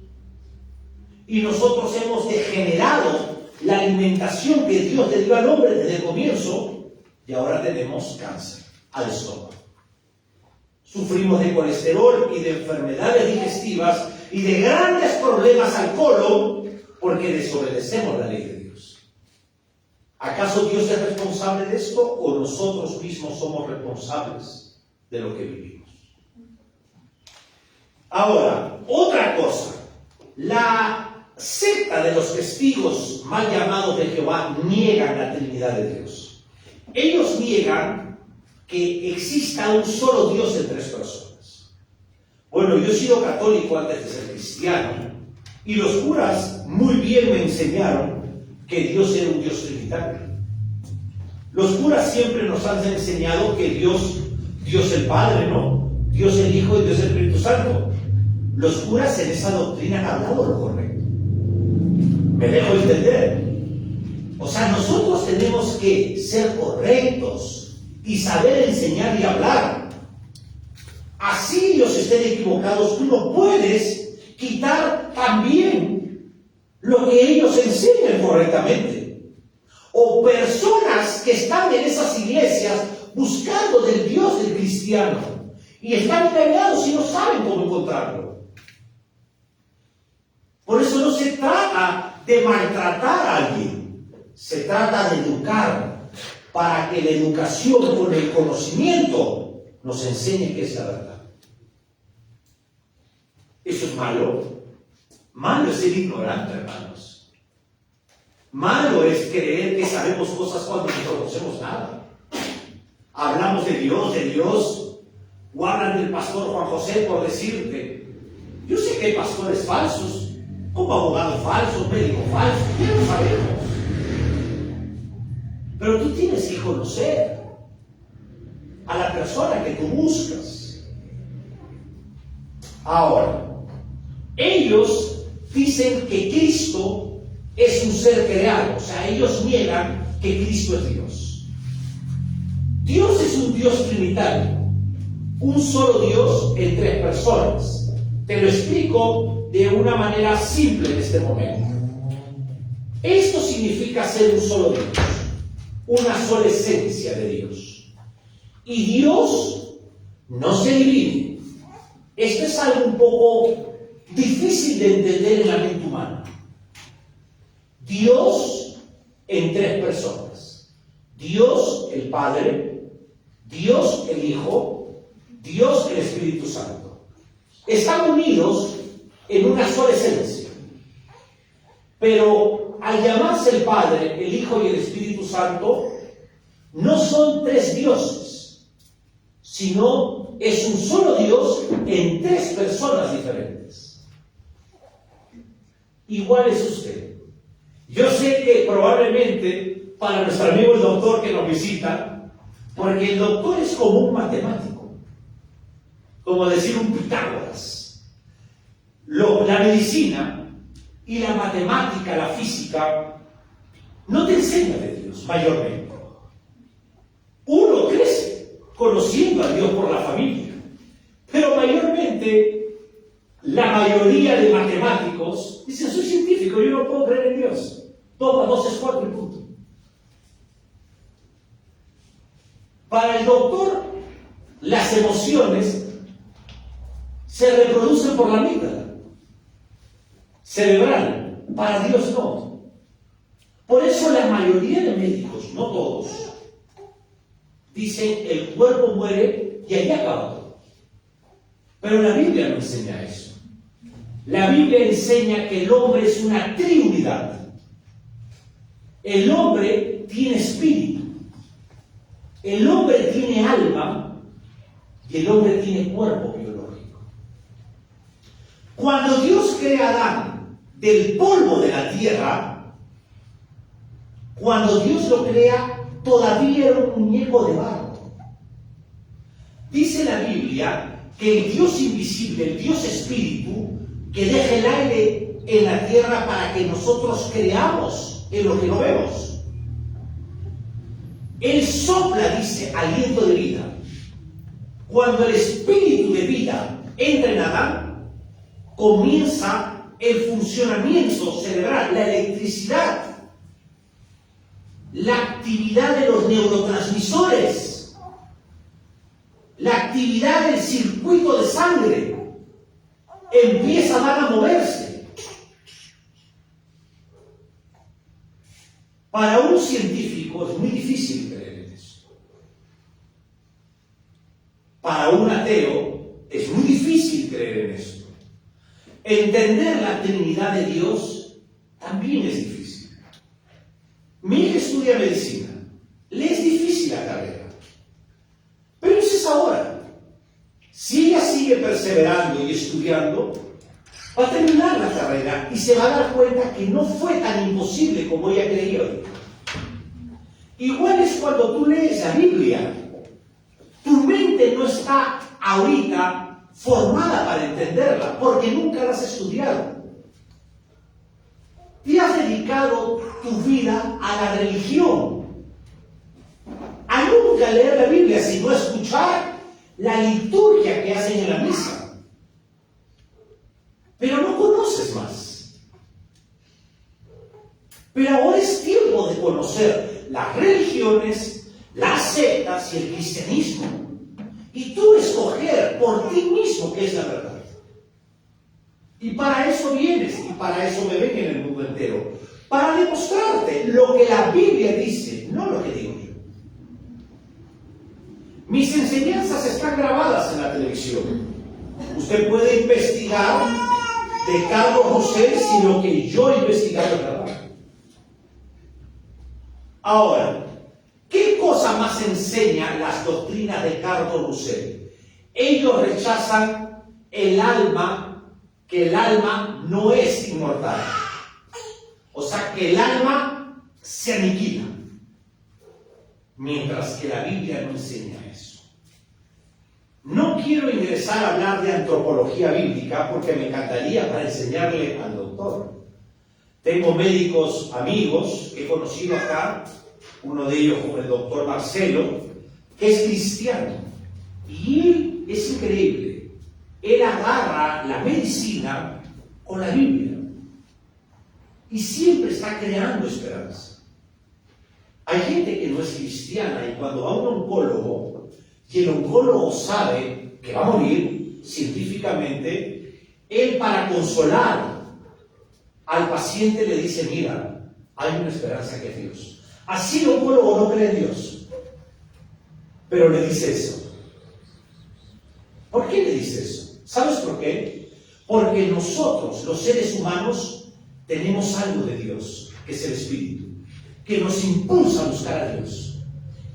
Y nosotros hemos degenerado la alimentación que Dios le dio al hombre desde el comienzo y ahora tenemos cáncer al estómago. Sufrimos de colesterol y de enfermedades digestivas y de grandes problemas al colon porque desobedecemos la ley de Dios. ¿Acaso Dios es responsable de esto o nosotros mismos somos responsables de lo que vivimos? Ahora, otra cosa. La secta de los testigos mal llamados de Jehová niegan la Trinidad de Dios. Ellos niegan que exista un solo Dios en tres personas. Bueno, yo he sido católico antes de ser cristiano y los curas muy bien me enseñaron que Dios era un Dios trinitario. Los curas siempre nos han enseñado que Dios el Padre, ¿no? Dios el Hijo y Dios el Espíritu Santo. Los curas en esa doctrina han hablado lo correcto. ¿Me dejo entender? O sea, nosotros tenemos que ser correctos y saber enseñar y hablar. Así ellos estén equivocados, tú no puedes quitar también lo que ellos enseñan correctamente. O personas que están en esas iglesias buscando del Dios del cristiano y están engañados y no saben cómo encontrarlo. Por eso no se trata de maltratar a alguien, se trata de educar para que la educación con el conocimiento nos enseñe qué es la verdad. ¿Eso es malo? Malo es ser ignorante, hermanos. Malo es creer que sabemos cosas cuando no conocemos nada. Hablamos de Dios, o hablan del pastor Juan José por decirte. Yo sé que hay pastores falsos, como abogados falsos, médicos falsos, ya lo sabemos. Pero tú tienes que conocer a la persona que tú buscas. Ahora, ellos dicen que Cristo es un ser creado, o sea, ellos niegan que Cristo es Dios. Dios es un Dios trinitario, un solo Dios en tres personas. Te lo explico de una manera simple en este momento. Esto significa ser un solo Dios, una sola esencia de Dios. Y Dios no se divide. Esto es algo un poco difícil de entender en la mente humana. Dios en tres personas. Dios el Padre, Dios el Hijo, Dios el Espíritu Santo. Están unidos en una sola esencia. Pero al llamarse el Padre, el Hijo y el Espíritu Santo, no son tres dioses, sino es un solo Dios en tres personas diferentes. Igual es usted. Yo sé que probablemente para nuestro amigo el doctor que nos visita, porque el doctor es como un matemático, como decir un Pitágoras. La medicina y la matemática, la física, no te enseña de Dios mayormente. Uno crece conociendo a Dios por la familia, pero mayormente la mayoría de matemáticos dicen: soy científico, yo no puedo creer en Dios. 2 más 2 es 4 y punto. Para el doctor, las emociones se reproducen por la amígdala cerebral. Para Dios no. Por eso la mayoría de médicos, no todos, dicen el cuerpo muere y ahí acaba todo. Pero la Biblia no enseña eso. La Biblia enseña que el hombre es una triunidad. El hombre tiene espíritu, El hombre tiene alma y el hombre tiene cuerpo biológico. Cuando Dios crea a Adán del polvo de la tierra, cuando Dios lo crea, todavía era un muñeco de barro. Dice la Biblia que el Dios invisible, el Dios espíritu, que deja el aire en la tierra para que nosotros creamos en lo que no vemos. Él sopla, dice, aliento de vida. Cuando el espíritu de vida entra en Adán, comienza el funcionamiento cerebral, la electricidad, la actividad de los neurotransmisores, la actividad del circuito de sangre. Empieza Adán a moverse. Para un científico es muy difícil creer en eso. Para un ateo es muy difícil creer en esto. Entender la Trinidad de Dios también es difícil. Mi hija estudia medicina. Le es difícil la carrera. Pero eso es ahora. Si ella sigue perseverando y estudiando, va a terminar la carrera y se va a dar cuenta que no fue tan imposible como ella creía. Igual es cuando tú lees la Biblia. Tu mente no está ahorita formada para entenderla, porque nunca la has estudiado. Te has dedicado tu vida a la religión, a nunca leer la Biblia, sino a escuchar la liturgia que hacen en la misa. Pero no conoces más. Pero ahora es tiempo de conocer las religiones, las sectas y el cristianismo. Y tú escoger por ti mismo qué es la verdad. Y para eso vienes, y para eso me ven en el mundo entero. Para demostrarte lo que la Biblia dice, no lo que digo yo. Mis enseñanzas están grabadas en la televisión. Usted puede investigar de Carlos Roussel si lo que yo he investigado es verdad. Ahora, ¿qué cosa más enseñan las doctrinas de Carlos Roussel? Ellos rechazan el alma, que el alma no es inmortal. O sea, que el alma se aniquila. Mientras que la Biblia no enseña eso. No quiero ingresar a hablar de antropología bíblica porque me encantaría para enseñarle al doctor. Tengo médicos amigos que he conocido acá, uno de ellos como el doctor Marcelo, que es cristiano. Y él es increíble. Él agarra la medicina con la Biblia. Y siempre está creando esperanza. Hay gente que no es cristiana y cuando va a un oncólogo, y el oncólogo sabe que va a morir científicamente, él para consolar al paciente le dice, mira, hay una esperanza que es Dios. Así el oncólogo no cree en Dios, pero le dice eso. ¿Por qué le dice eso? ¿Sabes por qué? Porque nosotros, los seres humanos, tenemos algo de Dios, que es el Espíritu, que nos impulsa a buscar a Dios.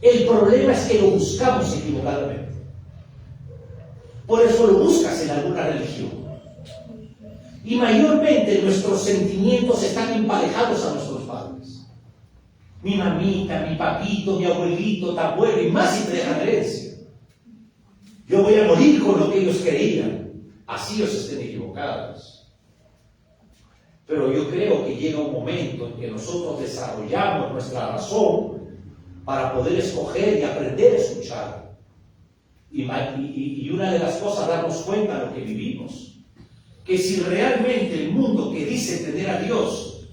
El problema es que lo buscamos equivocadamente. Por eso lo buscas en alguna religión. Y mayormente nuestros sentimientos están emparejados a nuestros padres. Mi mamita, mi papito, mi abuelito, tu abuelo, y más si te dejan herencia. Yo voy a morir con lo que ellos creían. Así ellos estén equivocados. Pero yo creo que llega un momento en que nosotros desarrollamos nuestra razón para poder escoger y aprender a escuchar. Y una de las cosas, darnos cuenta de lo que vivimos. Que si realmente el mundo que dice tener a Dios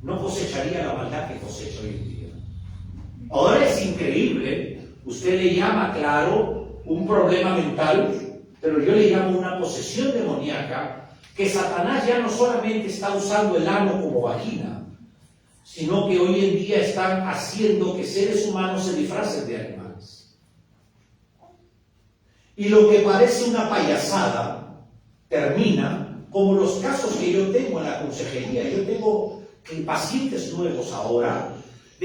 no cosecharía la maldad que cosecha hoy en día. Ahora es increíble. Usted le llama, claro, un problema mental, pero yo le llamo una posesión demoníaca, que Satanás ya no solamente está usando el ano como vagina, sino que hoy en día están haciendo que seres humanos se disfracen de animales. Y lo que parece una payasada termina como los casos que yo tengo en la consejería. Yo tengo pacientes nuevos ahora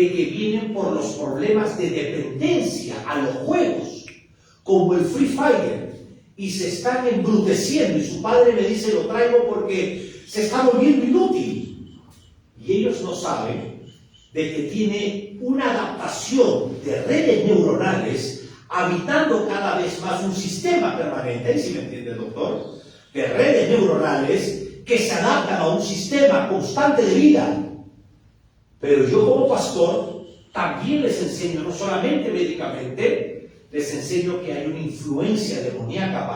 de que vienen por los problemas de dependencia a los juegos, como el Free Fire, y se están embruteciendo, y su padre le dice, lo traigo porque se está volviendo inútil. Y ellos no saben de que tiene una adaptación de redes neuronales habitando cada vez más un sistema permanente, ¿sí me entiende, doctor? De redes neuronales que se adaptan a un sistema constante de vida. Pero yo como pastor también les enseño, no solamente médicamente, les enseño que hay una influencia demoníaca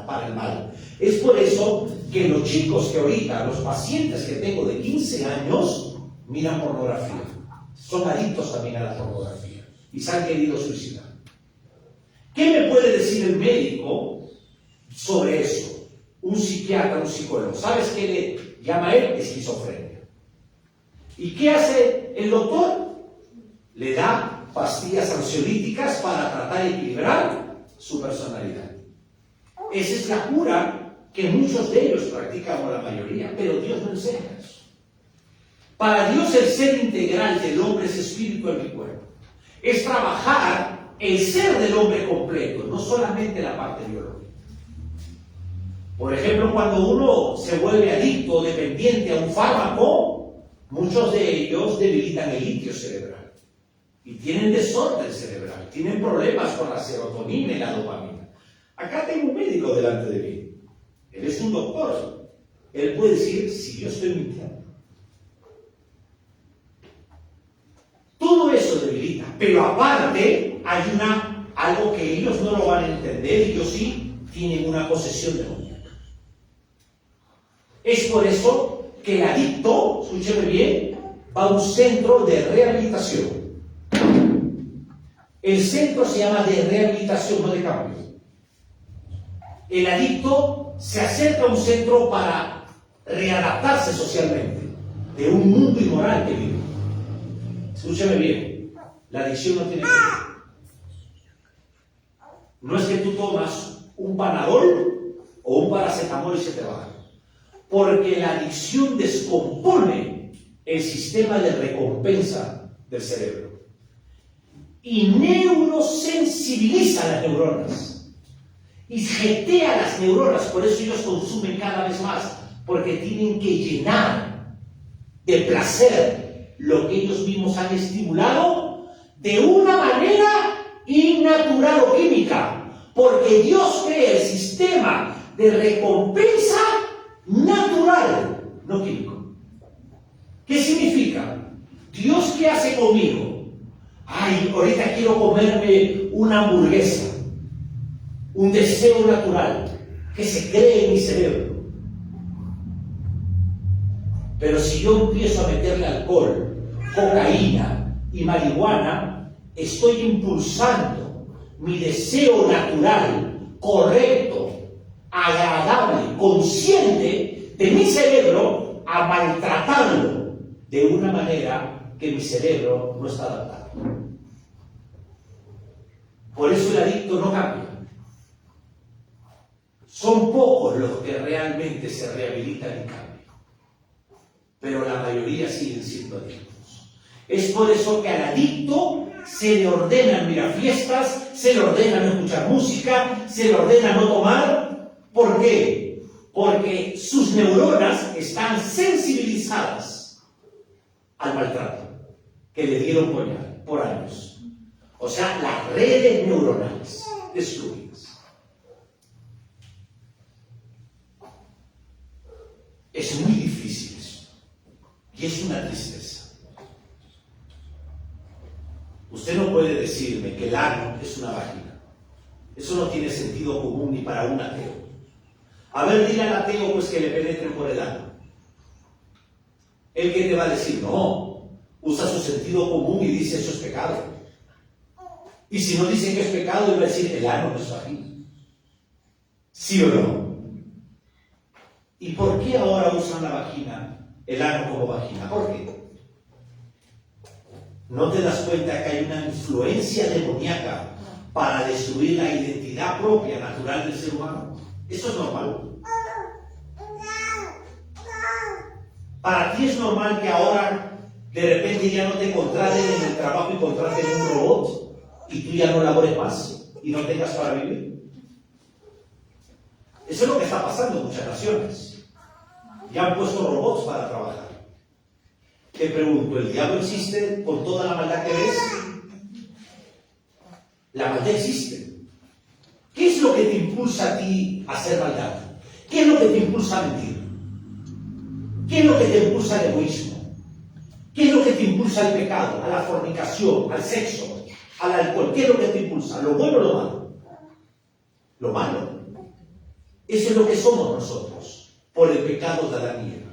para el mal. Es por eso que los chicos que ahorita, los pacientes que tengo de 15 años, miran pornografía. Son adictos también a la pornografía y se han querido suicidar. ¿Qué me puede decir el médico sobre eso? Un psiquiatra, un psicólogo. ¿Sabes qué le llama a él? Esquizofrenia. ¿Y qué hace el doctor? Le da pastillas ansiolíticas para tratar de equilibrar su personalidad. Esa es la cura que muchos de ellos practican, o la mayoría, pero Dios no enseña eso. Para Dios el ser integral del hombre es espíritu en mi cuerpo. Es trabajar el ser del hombre completo, no solamente la parte biológica. Por ejemplo, cuando uno se vuelve adicto o dependiente a un fármaco, muchos de ellos debilitan el litio cerebral y tienen desorden cerebral, tienen problemas con la serotonina y la dopamina. Acá tengo un médico delante de mí, él es un doctor, él puede decir si yo estoy mintiendo. Todo eso debilita, pero aparte hay algo que ellos no lo van a entender y ellos sí tienen una posesión demoníaca. Es por eso que el adicto, escúcheme bien, va a un centro de rehabilitación. El centro se llama de rehabilitación, no de cambio. El adicto se acerca a un centro para readaptarse socialmente de un mundo inmoral que vive. Escúchame bien, la adicción no tiene que ver. No es que tú tomas un Panadol o un paracetamol y se te baja. Porque la adicción descompone el sistema de recompensa del cerebro y neurosensibiliza las neuronas y jetea las neuronas. Por eso ellos consumen cada vez más, porque tienen que llenar de placer lo que ellos mismos han estimulado de una manera innatural o química, porque Dios crea el sistema de recompensa natural, no químico. ¿Qué significa? Dios, ¿qué hace conmigo? Ay, ahorita quiero comerme una hamburguesa. Un deseo natural que se cree en mi cerebro. Pero si yo empiezo a meterle alcohol, cocaína y marihuana, estoy impulsando mi deseo natural, correcto, agradable, consciente de mi cerebro a maltratarlo de una manera que mi cerebro no está adaptado. Por eso el adicto no cambia. Son pocos los que realmente se rehabilitan y cambian, pero la mayoría siguen siendo adictos. Es por eso que al adicto se le ordenan ir a fiestas, se le ordena no escuchar música, se le ordena no tomar. ¿Por qué? Porque sus neuronas están sensibilizadas al maltrato que le dieron por años. O sea, las redes neuronales destruidas. Es muy difícil eso. Y es una tristeza. Usted no puede decirme que el ano es una vagina. Eso no tiene sentido común ni para un ateo. A ver, dile al ateo pues que le penetren por el ano. ¿El qué te va a decir? No. Usa su sentido común y dice eso es pecado. Y si no dice que es pecado, él va a decir el ano no es vagina. ¿Sí o no? ¿Y por qué ahora usan la vagina, el ano como vagina? ¿Por qué? ¿No te das cuenta que hay una influencia demoníaca para destruir la identidad propia, natural del ser humano? ¿Eso es normal? ¿Para ti es normal que ahora De repente ya no te contraten en el trabajo y contraten un robot y tú ya no labores más y no tengas para vivir. Eso es lo que está pasando en muchas naciones. Ya han puesto robots para trabajar. Te pregunto, ¿el diablo existe con toda la maldad que ves? La maldad existe. ¿Qué es lo que te impulsa a ti a hacer maldad? ¿Qué es lo que te impulsa a mentir? ¿Qué es lo que te impulsa al egoísmo? ¿Qué es lo que te impulsa al pecado, a la fornicación, al sexo, al alcohol? ¿Qué es lo que te impulsa? ¿Lo bueno o lo malo? Lo malo. Eso es lo que somos nosotros, por el pecado de Adán y Eva.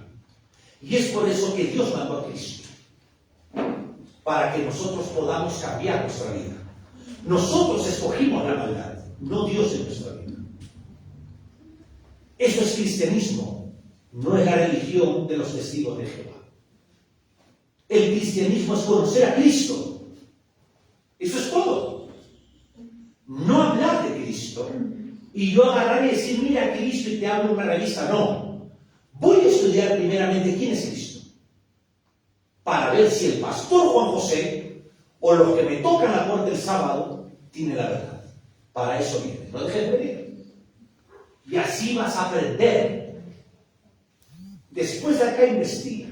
Y es por eso que Dios mandó a Cristo, para que nosotros podamos cambiar nuestra vida. Nosotros escogimos la maldad, no Dios en nuestra vida. Eso es cristianismo, no es la religión de los testigos de Jehová. El cristianismo es conocer a Cristo. Eso es todo. No hablar de Cristo y yo agarrar y decir, mira Cristo y te hablo en una revista. No. Voy a estudiar primeramente quién es Cristo, para ver si el pastor Juan José o los que me tocan la puerta el sábado tienen la verdad. Para eso viene. No dejes de venir. Y así vas a aprender. Después de acá investiga.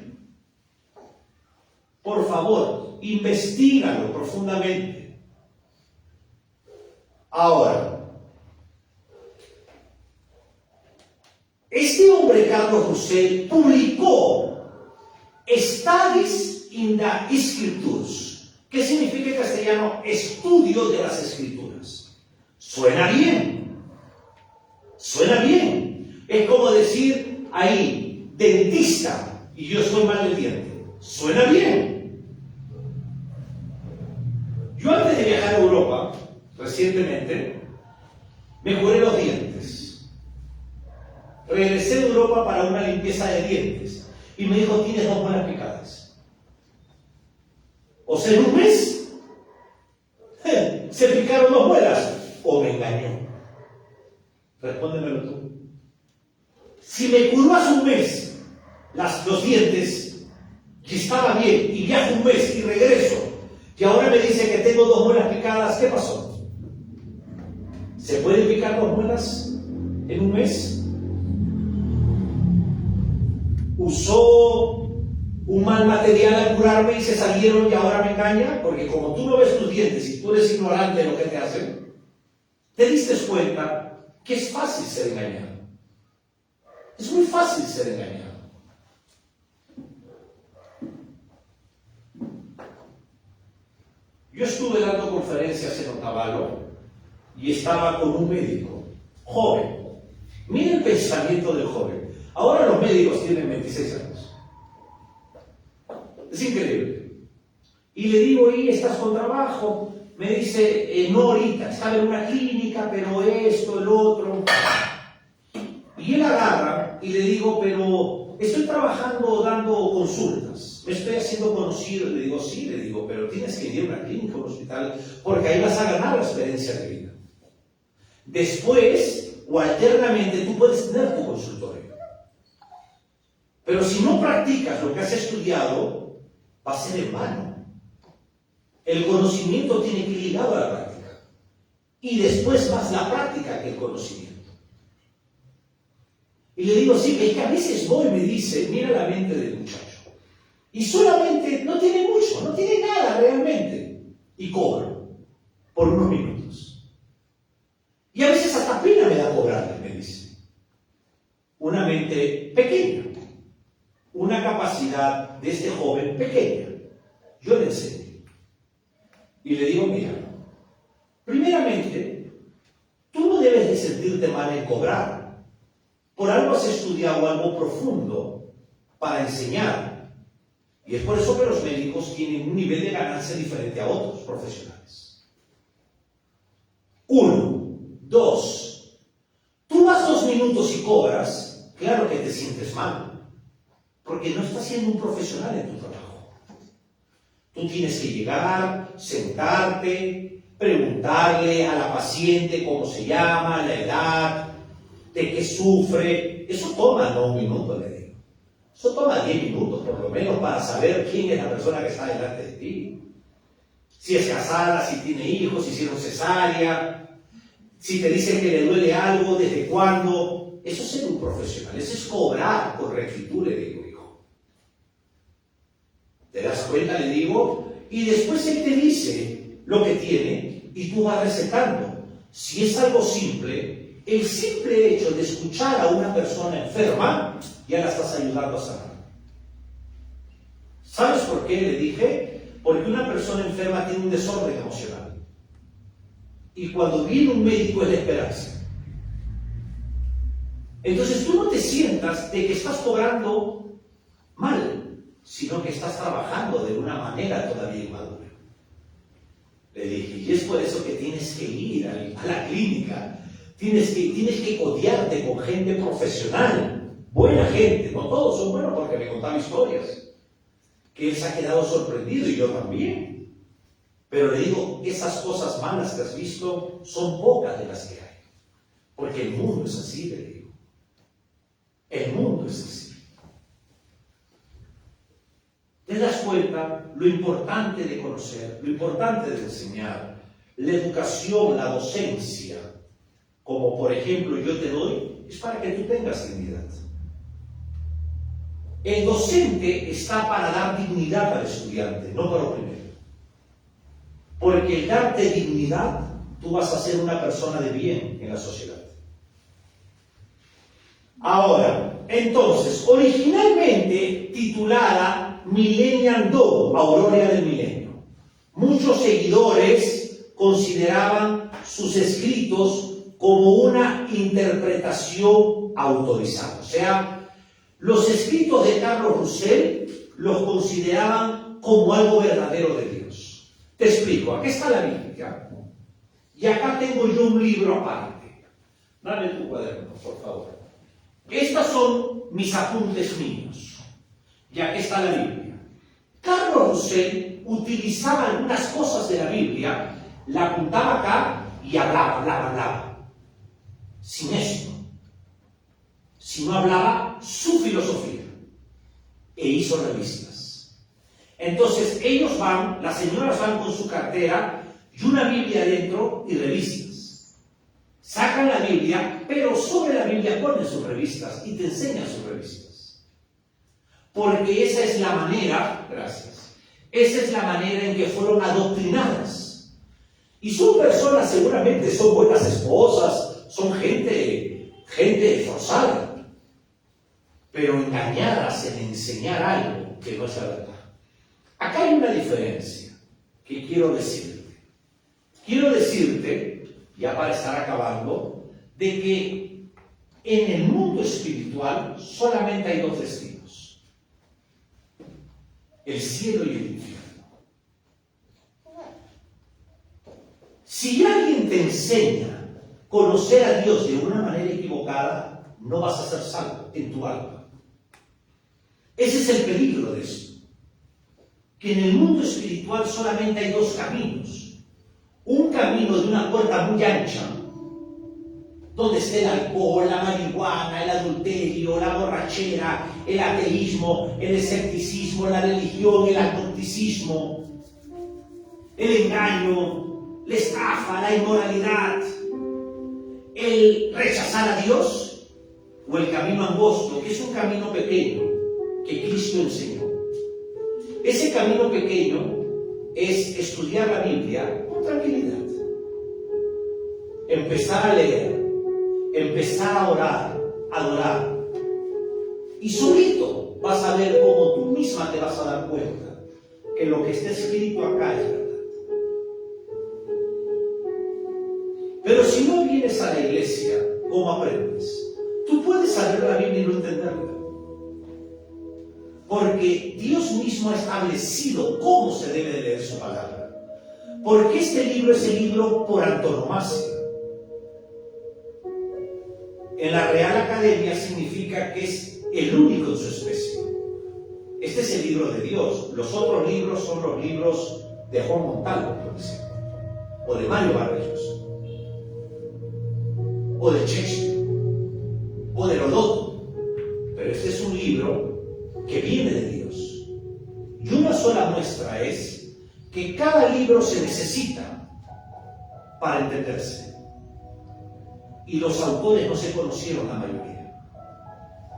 Por favor, investígalo profundamente. Ahora, este hombre, Carlos Roussel, publicó Studies in the Scriptures. ¿Qué significa en castellano? Estudio de las Escrituras. Suena bien. Suena bien. Es como decir ahí, dentista, y yo estoy mal del diente. Suena bien. Yo antes de viajar a Europa, recientemente, me curé los dientes. Regresé de Europa para una limpieza de dientes y me dijo, tienes 2 muelas picadas. O sea, en un mes se picaron 2 muelas. O me engañó. Respóndemelo tú. Si me curó hace un mes los dientes y estaba bien y viajo un mes y regreso y ahora me dice que tengo 2 muelas picadas, ¿qué pasó? ¿Se pueden picar 2 muelas en un mes? ¿Usó un mal material al curarme y se salieron y ahora me engaña? Porque como tú no ves tus dientes y tú eres ignorante de lo que te hacen, te diste cuenta que es fácil ser engañado. Es muy fácil ser engañado. Yo estuve dando conferencias en Otavalo y estaba con un médico joven. Mira el pensamiento del joven. Ahora los médicos tienen 26 años. Es increíble. Y le digo, ¿y estás con trabajo? Me dice, no ahorita, estaba en una clínica, pero esto, el otro. Y él agarra y le digo, pero estoy trabajando dando consultas. Me estoy haciendo conocido. Le digo, sí, le digo, pero tienes que ir a una clínica, a un hospital, porque ahí vas a ganar la experiencia de vida. Después, o alternamente, tú puedes tener tu consultorio. Pero si no practicas lo que has estudiado, va a ser en vano. El conocimiento tiene que ir ligado a la práctica. Y después más la práctica que el conocimiento. Y le digo, sí, es que a veces voy y me dice, mira la mente del muchacho. Y solamente, no tiene mucho, no tiene nada realmente. Y cobro por unos minutos. Y a veces hasta pena me da cobrarle, me dice. Una mente pequeña. Una capacidad de este joven pequeña. Yo le enseño. Y le digo, mira, primeramente, tú no debes de sentirte mal en cobrar. Por algo has estudiado algo profundo para enseñar. Y es por eso que los médicos tienen un nivel de ganancia diferente a otros profesionales. 1. 2. Tú vas 2 minutos y cobras, claro que te sientes mal. Porque no estás siendo un profesional en tu trabajo. Tú tienes que llegar, sentarte, preguntarle a la paciente cómo se llama, la edad, de qué sufre. Eso toma no 1 minuto, le digo. Eso toma 10 minutos por lo menos para saber quién es la persona que está delante de ti. Si es casada, si tiene hijos, si hicieron cesárea, si te dicen que le duele algo, desde cuándo. Eso es ser un profesional, eso es cobrar con rectitud, le digo, hijo. ¿Te das cuenta? Le digo. Y después él te dice lo que tiene y tú vas recetando. Si es algo simple, el simple hecho de escuchar a una persona enferma, ya la estás ayudando a sanar. ¿Sabes por qué? Le dije, porque una persona enferma tiene un desorden emocional. Y cuando viene un médico es la esperanza. Entonces tú no te sientas de que estás cobrando mal, sino que estás trabajando de una manera todavía inmadura. Le dije, y es por eso que tienes que ir a la clínica, tienes que codearte con gente profesional, buena gente. No todos son buenos porque me contaba historias, que él se ha quedado sorprendido y yo también. Pero le digo, esas cosas malas que has visto son pocas de las que hay. Porque el mundo es así, le digo. El mundo es así. ¿Te das cuenta lo importante de conocer, lo importante de enseñar? La educación, la docencia, como por ejemplo yo te doy, es para que tú tengas dignidad. El docente está para dar dignidad al estudiante, no para oprimir. Porque el darte dignidad, tú vas a ser una persona de bien en la sociedad. Ahora, entonces, originalmente titulada Millennial Dog, Aurora del Milenio. Muchos seguidores consideraban sus escritos como una interpretación autorizada. O sea, los escritos de Carlos Roussel los consideraban como algo verdadero de Dios. Te explico, aquí está la Biblia. Y acá tengo yo un libro aparte. Dame tu cuaderno, por favor. Estos son mis apuntes míos. Y aquí está la Biblia. Carlos Roussel utilizaba algunas cosas de la Biblia, la apuntaba acá y hablaba. Sin esto. Si no hablaba su filosofía. E hizo revistas. Entonces ellos van, las señoras van con su cartera y una Biblia adentro y revistas. Sacan la Biblia, pero sobre la Biblia ponen sus revistas y te enseñan sus revistas. Porque esa es la manera, gracias, esa es la manera en que fueron adoctrinadas. Y son personas, seguramente son buenas esposas, son gente esforzada, pero engañadas en enseñar algo que no es la verdad. Acá hay una diferencia que quiero decirte. Quiero decirte, ya para estar acabando, de que en el mundo espiritual solamente hay dos destinos: el cielo y el infierno. Si alguien te enseña a conocer a Dios de una manera equivocada, no vas a ser salvo en tu alma. Ese es el peligro de esto. Que en el mundo espiritual solamente hay dos caminos. Un camino de una puerta muy ancha, donde está el alcohol, la marihuana, el adulterio, la borrachera, el ateísmo, el escepticismo, la religión, el agnosticismo, el engaño, la estafa, la inmoralidad, el rechazar a Dios, o el camino angosto, que es un camino pequeño que Cristo enseñó. Ese camino pequeño es estudiar la Biblia con tranquilidad, empezar a leer, empezar a orar, adorar, y solito vas a ver cómo tú misma te vas a dar cuenta que lo que está escrito acá es verdad. Pero si no vienes a la iglesia, ¿cómo aprendes? Tú puedes saber la Biblia y no entenderla, porque Dios mismo ha establecido cómo se debe de leer su palabra. Porque este libro es el libro por antonomasia. En la Real Academia significa que es el único en su especie. Este es el libro de Dios. Los otros libros son los libros de Juan Montalvo, por ejemplo, o de Mario Vargas, o de Shakespeare, o de Heródoto. Pero este es un libro muestra es que cada libro se necesita para entenderse. Y los autores no se conocieron la mayoría.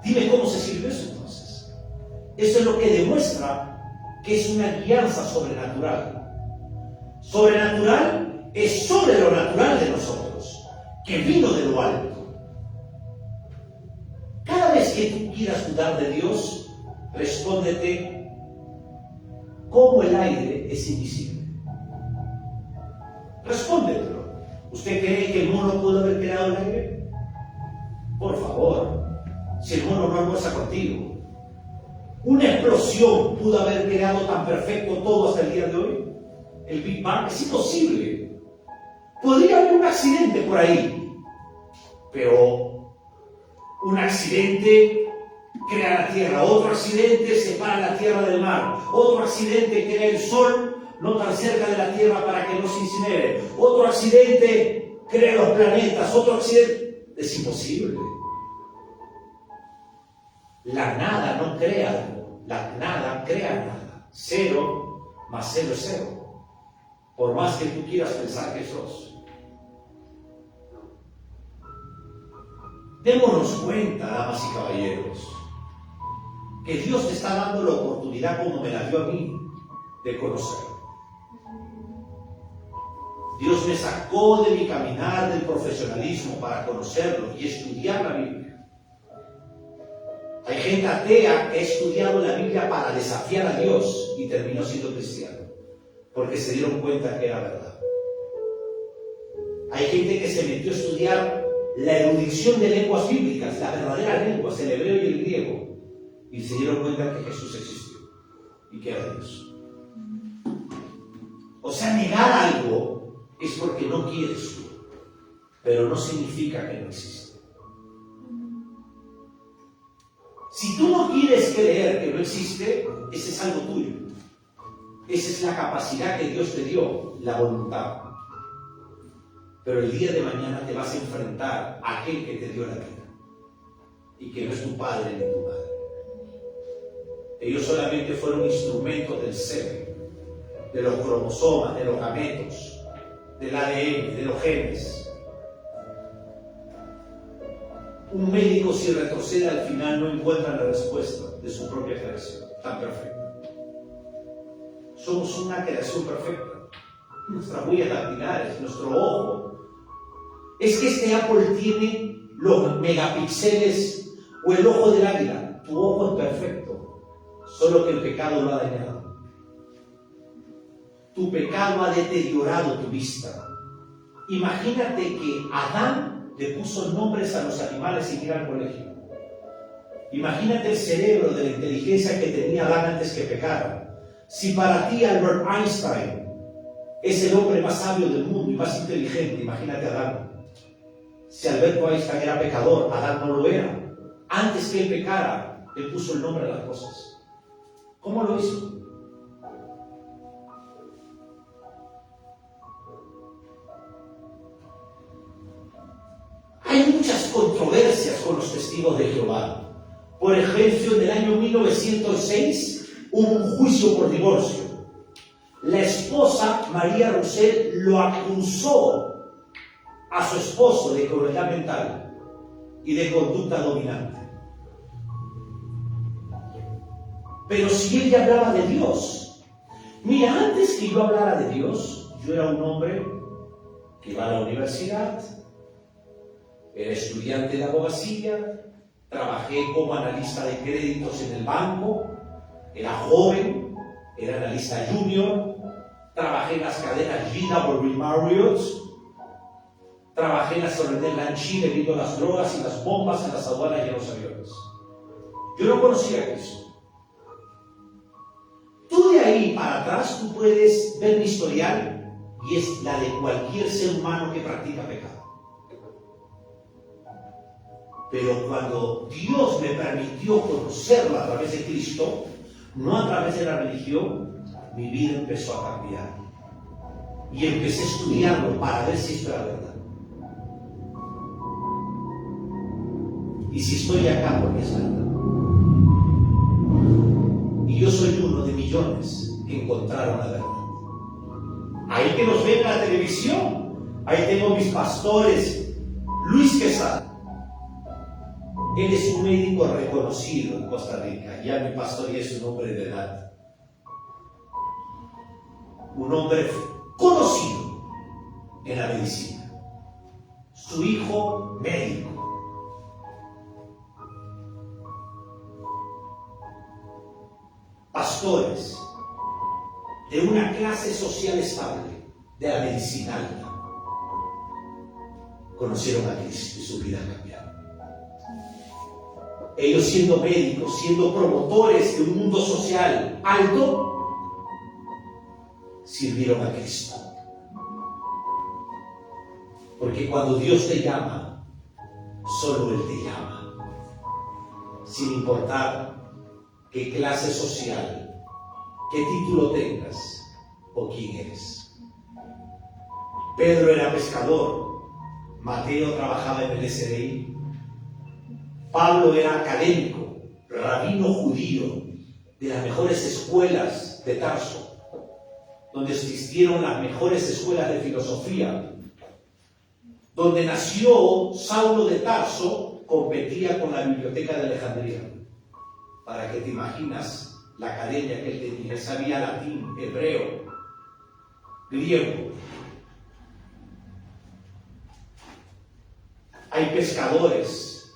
Dime cómo se sirvió eso entonces. Eso es lo que demuestra que es una guianza sobrenatural. Sobrenatural es sobre lo natural de nosotros, que vino de lo alto. Cada vez que tú quieras dudar de Dios, respóndete: ¿cómo el aire es invisible? Respóndetelo. ¿Usted cree que el mono pudo haber creado el aire? Por favor, si el mono no almuerza contigo. ¿Una explosión pudo haber creado tan perfecto todo hasta el día de hoy? El Big Bang es imposible. Podría haber un accidente por ahí, pero un accidente crea la Tierra, otro accidente separa la Tierra del mar, otro accidente crea el Sol no tan cerca de la Tierra para que no se incinere, otro accidente crea los planetas, otro accidente... Es imposible. La nada no crea algo, la nada crea nada. 0 más 0 es 0. Por más que tú quieras pensar que sos. Démonos cuenta, damas y caballeros, que Dios te está dando la oportunidad, como me la dio a mí, de conocerlo. Dios me sacó de mi caminar del profesionalismo para conocerlo y estudiar la Biblia. Hay gente atea que ha estudiado la Biblia para desafiar a Dios y terminó siendo cristiano, porque se dieron cuenta que era verdad. Hay gente que se metió a estudiar la erudición de lenguas bíblicas, las verdaderas lenguas, el hebreo y el griego, y se dieron cuenta que Jesús existió y que era Dios. O sea, negar algo es porque no quieres tú, pero no significa que no existe. Si tú no quieres creer que no existe, ese es algo tuyo. Esa es la capacidad que Dios te dio, la voluntad. Pero el día de mañana te vas a enfrentar a aquel que te dio la vida y que no es tu padre ni tu madre. Ellos solamente fueron instrumentos del semen, de los cromosomas, de los gametos, del ADN, de los genes. Un médico, si retrocede al final, no encuentra la respuesta de su propia creación tan perfecta. Somos una creación perfecta. Nuestras huellas dactilares, nuestro ojo. Es que este Apple tiene los megapíxeles o el ojo del águila. Tu ojo es perfecto, solo que el pecado lo ha dañado. Tu pecado ha deteriorado tu vista. Imagínate que Adán le puso nombres a los animales sin ir al colegio. Imagínate el cerebro de la inteligencia que tenía Adán antes que pecara. Si para ti Albert Einstein es el hombre más sabio del mundo y más inteligente, imagínate a Adán. Si Alberto Einstein era pecador, Adán no lo era. Antes que él pecara, le puso el nombre a las cosas. ¿Cómo lo hizo? Hay muchas controversias con los testigos de Jehová. Por ejemplo, en el año 1906 hubo un juicio por divorcio. La esposa, María Roussel, lo acusó a su esposo de crueldad mental y de conducta dominante. Pero si ella hablaba de Dios, mira, antes que yo hablara de Dios, yo era un hombre que iba a la universidad, era estudiante de abogacía, trabajé como analista de créditos en el banco, era joven, era analista junior, trabajé en las cadenas GW Marriott, trabajé en la Soledad en Chile viendo las drogas y las bombas en las aduanas y en los aviones. Yo no conocía a Cristo. Tú de ahí para atrás tú puedes ver mi historial y es la de cualquier ser humano que practica pecado. Pero cuando Dios me permitió conocerlo a través de Cristo, no a través de la religión, mi vida empezó a cambiar. Y empecé a estudiarlo para ver si esto era verdad. Y si estoy acá, porque es verdad. Y yo soy uno de millones que encontraron la verdad. Ahí que nos ven en la televisión, ahí tengo mis pastores, Luis Quesada. Él es un médico reconocido en Costa Rica, ya mi pastor ya es un hombre de edad. Un hombre conocido en la medicina. Su hijo médico. Pastores de una clase social estable, de la medicina alta, conocieron a Cristo y su vida cambió. Ellos siendo médicos, siendo promotores de un mundo social alto, sirvieron a Cristo. Porque cuando Dios te llama, solo Él te llama, sin importar qué clase social, qué título tengas o quién eres. Pedro era pescador, Mateo trabajaba en el SDI, Pablo era académico, rabino judío de las mejores escuelas de Tarso, donde existieron las mejores escuelas de filosofía, donde nació Saulo de Tarso, competía con la biblioteca de Alejandría. Para que te imaginas la academia que él tenía, él sabía latín, hebreo, griego. Hay pescadores,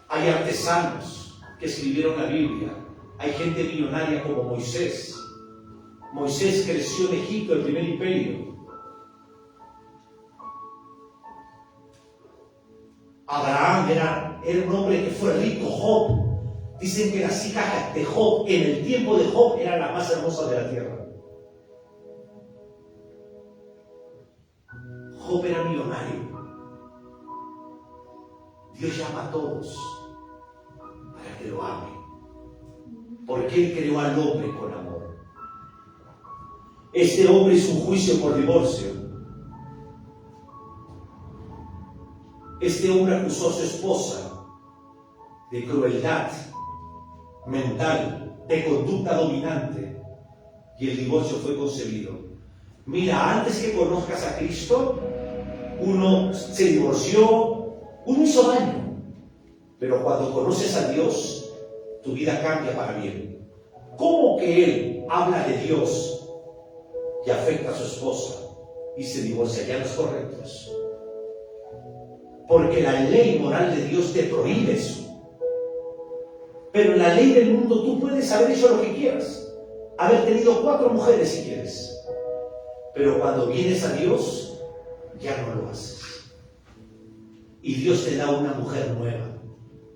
hay artesanos que escribieron la Biblia, hay gente millonaria como Moisés. Moisés creció en Egipto, el primer imperio. Abraham era un hombre que fue rico. Job, dicen que las hijas de Job en el tiempo de Job eran las más hermosas de la tierra. Job era millonario. Dios llama a todos para que lo amen, porque Él creó al hombre con amor. Este hombre hizo un juicio por divorcio. Este hombre acusó a su esposa de crueldad mental, de conducta dominante, y el divorcio fue concebido. Mira, antes que conozcas a Cristo, uno se divorció, uno hizo daño, pero cuando conoces a Dios, tu vida cambia para bien. ¿Cómo que Él habla de Dios y afecta a su esposa y se divorcia? Ya no es correcto eso. Porque la ley moral de Dios te prohíbe eso. Pero en la ley del mundo tú puedes haber hecho lo que quieras, haber tenido 4 mujeres si quieres, pero cuando vienes a Dios ya no lo haces. Y Dios te da una mujer nueva,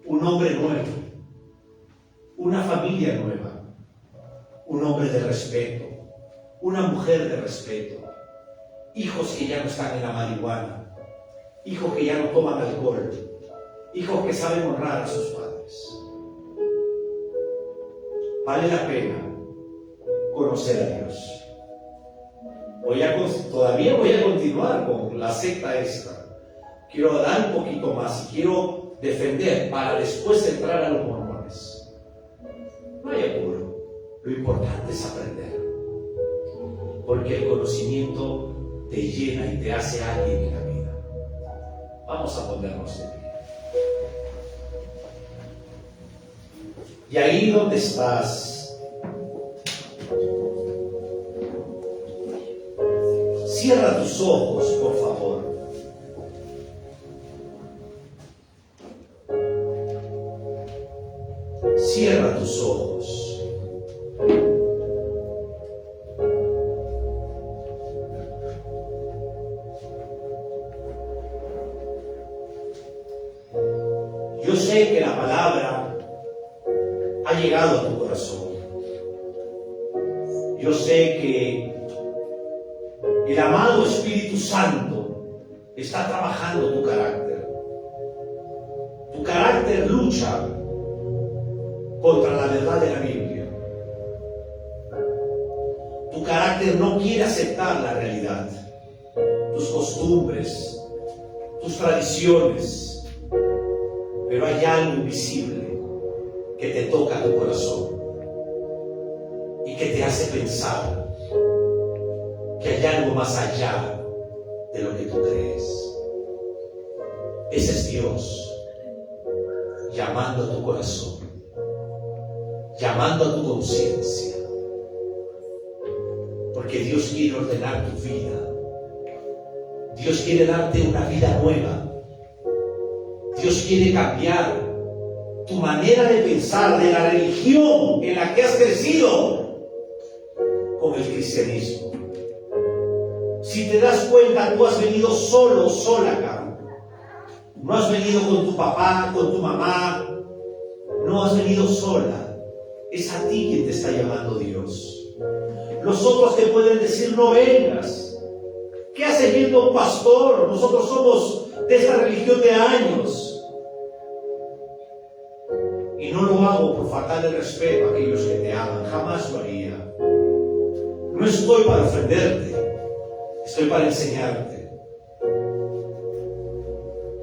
un hombre nuevo, una familia nueva, un hombre de respeto, una mujer de respeto, hijos que ya no están en la marihuana, hijos que ya no toman alcohol, hijos que saben honrar a sus padres. Vale la pena conocer a Dios. Todavía voy a continuar con la secta esta. Quiero dar un poquito más y quiero defender para después entrar a los mormones. No hay apuro. Lo importante es aprender. Porque el conocimiento te llena y te hace alguien en la vida. Vamos a ponernos de pie. Y ahí donde estás, cierra tus ojos, por favor. Cierra tus ojos. Yo sé que la palabra ha llegado a tu corazón. Yo sé que el amado Espíritu Santo está trabajando tu carácter. Tu carácter lucha contra la verdad de la Biblia. Tu carácter no quiere aceptar la realidad, tus costumbres, tus tradiciones, pero hay algo invisible que te toca tu corazón y que te hace pensar que hay algo más allá de lo que tú crees. Ese es Dios llamando a tu corazón, llamando a tu conciencia, porque Dios quiere ordenar tu vida. Dios quiere darte una vida nueva. Dios quiere cambiar tu manera de pensar de la religión en la que has crecido con el cristianismo. Si te das cuenta, tú has venido solo, sola acá. No has venido con tu papá, con tu mamá. No has venido sola. Es a ti quien te está llamando Dios. Los otros te pueden decir, no vengas. ¿Qué hace viendo un pastor? Nosotros somos de esta religión de años. Y no lo hago por faltar el respeto a aquellos que te aman. Jamás lo haría. No estoy para ofenderte. Estoy para enseñarte.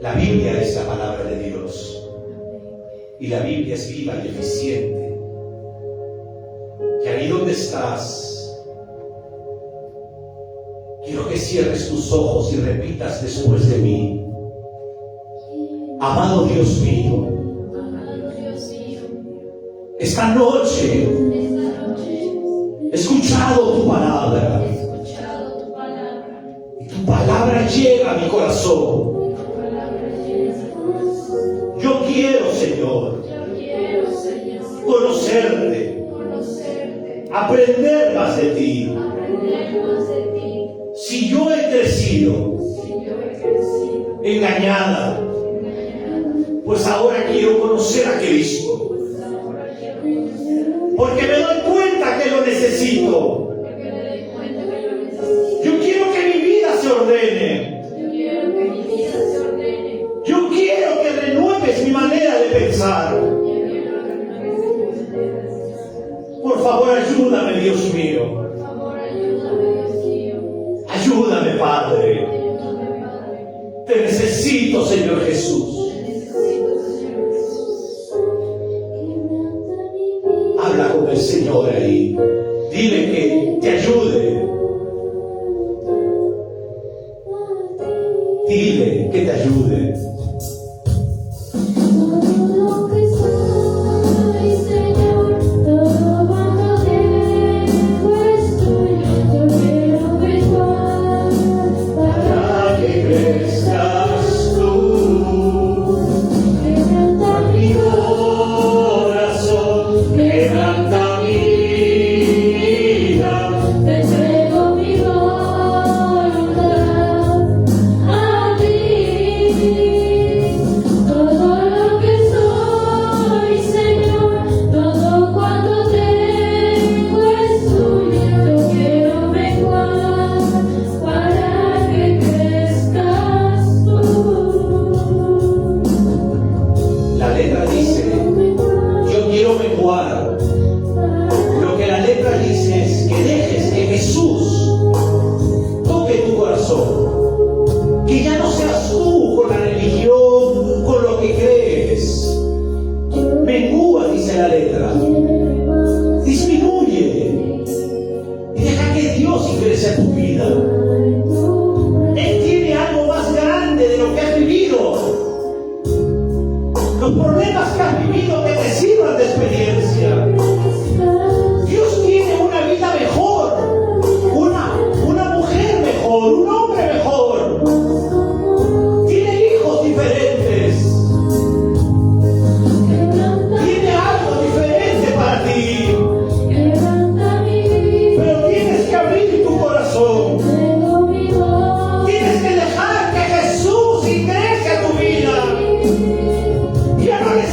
La Biblia es la palabra de Dios. Y la Biblia es viva y eficiente. Y ahí donde estás, quiero que cierres tus ojos y repitas después de mí. Amado Dios mío, esta noche he escuchado tu palabra. Y tu palabra llega a mi corazón. Yo quiero, Señor, conocerte, aprender más de ti. Si yo he crecido engañada, pues ahora quiero conocer a Cristo, porque me doy cuenta que lo necesito. Yo quiero que mi vida se ordene. Yo quiero que renueves mi manera de pensar. Por favor, ayúdame, Dios mío. Ayúdame, Padre. Te necesito, Señor Jesús. Habla con el Señor ahí. Dile que te ayude. Dile que te ayude.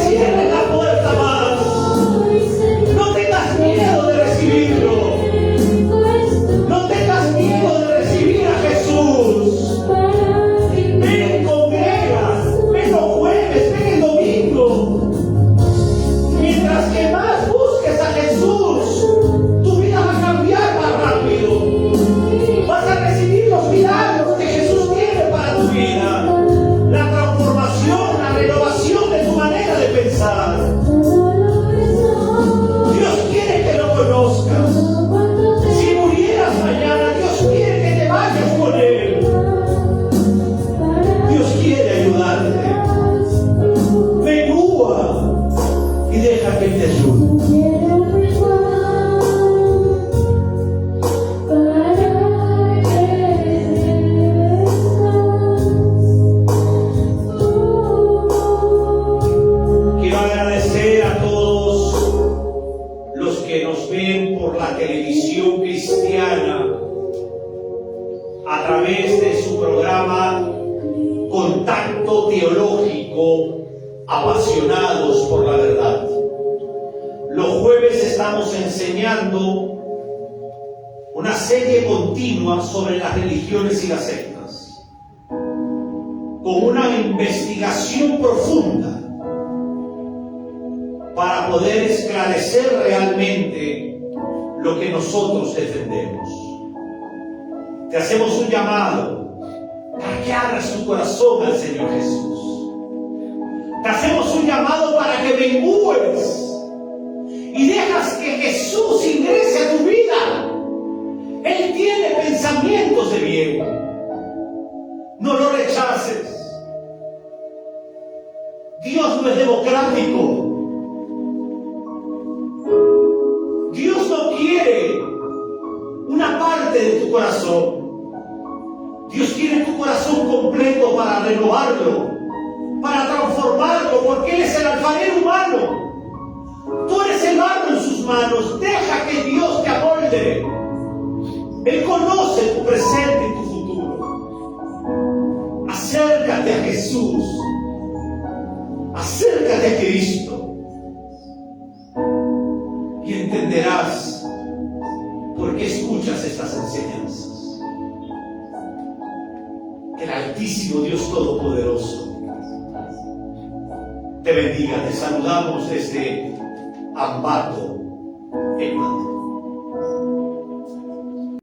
Cierre la puerta teológico Apasionados por la Verdad. Los jueves estamos enseñando una serie continua sobre las religiones y las sectas, con una investigación profunda para poder esclarecer realmente lo que nosotros defendemos. Te hacemos un llamado para que abras tu corazón al Señor Jesús. Te hacemos un llamado para que mengúes y dejas que Jesús ingrese a tu vida. Él tiene pensamientos de bien. No lo rechaces. Dios no es democrático. Dios no quiere una parte de tu corazón. Dios quiere tu corazón completo para renovarlo, para transformarlo, porque Él es el alfarero humano. Tú eres el barro en sus manos. Deja que Dios te amolde. Él conoce tu presente y tu futuro. Acércate a Jesús. Acércate a Cristo. Y entenderás por qué escuchas estas enseñanzas. Que el Altísimo Dios Todopoderoso te bendiga. Te saludamos desde Ambato, Ecuador.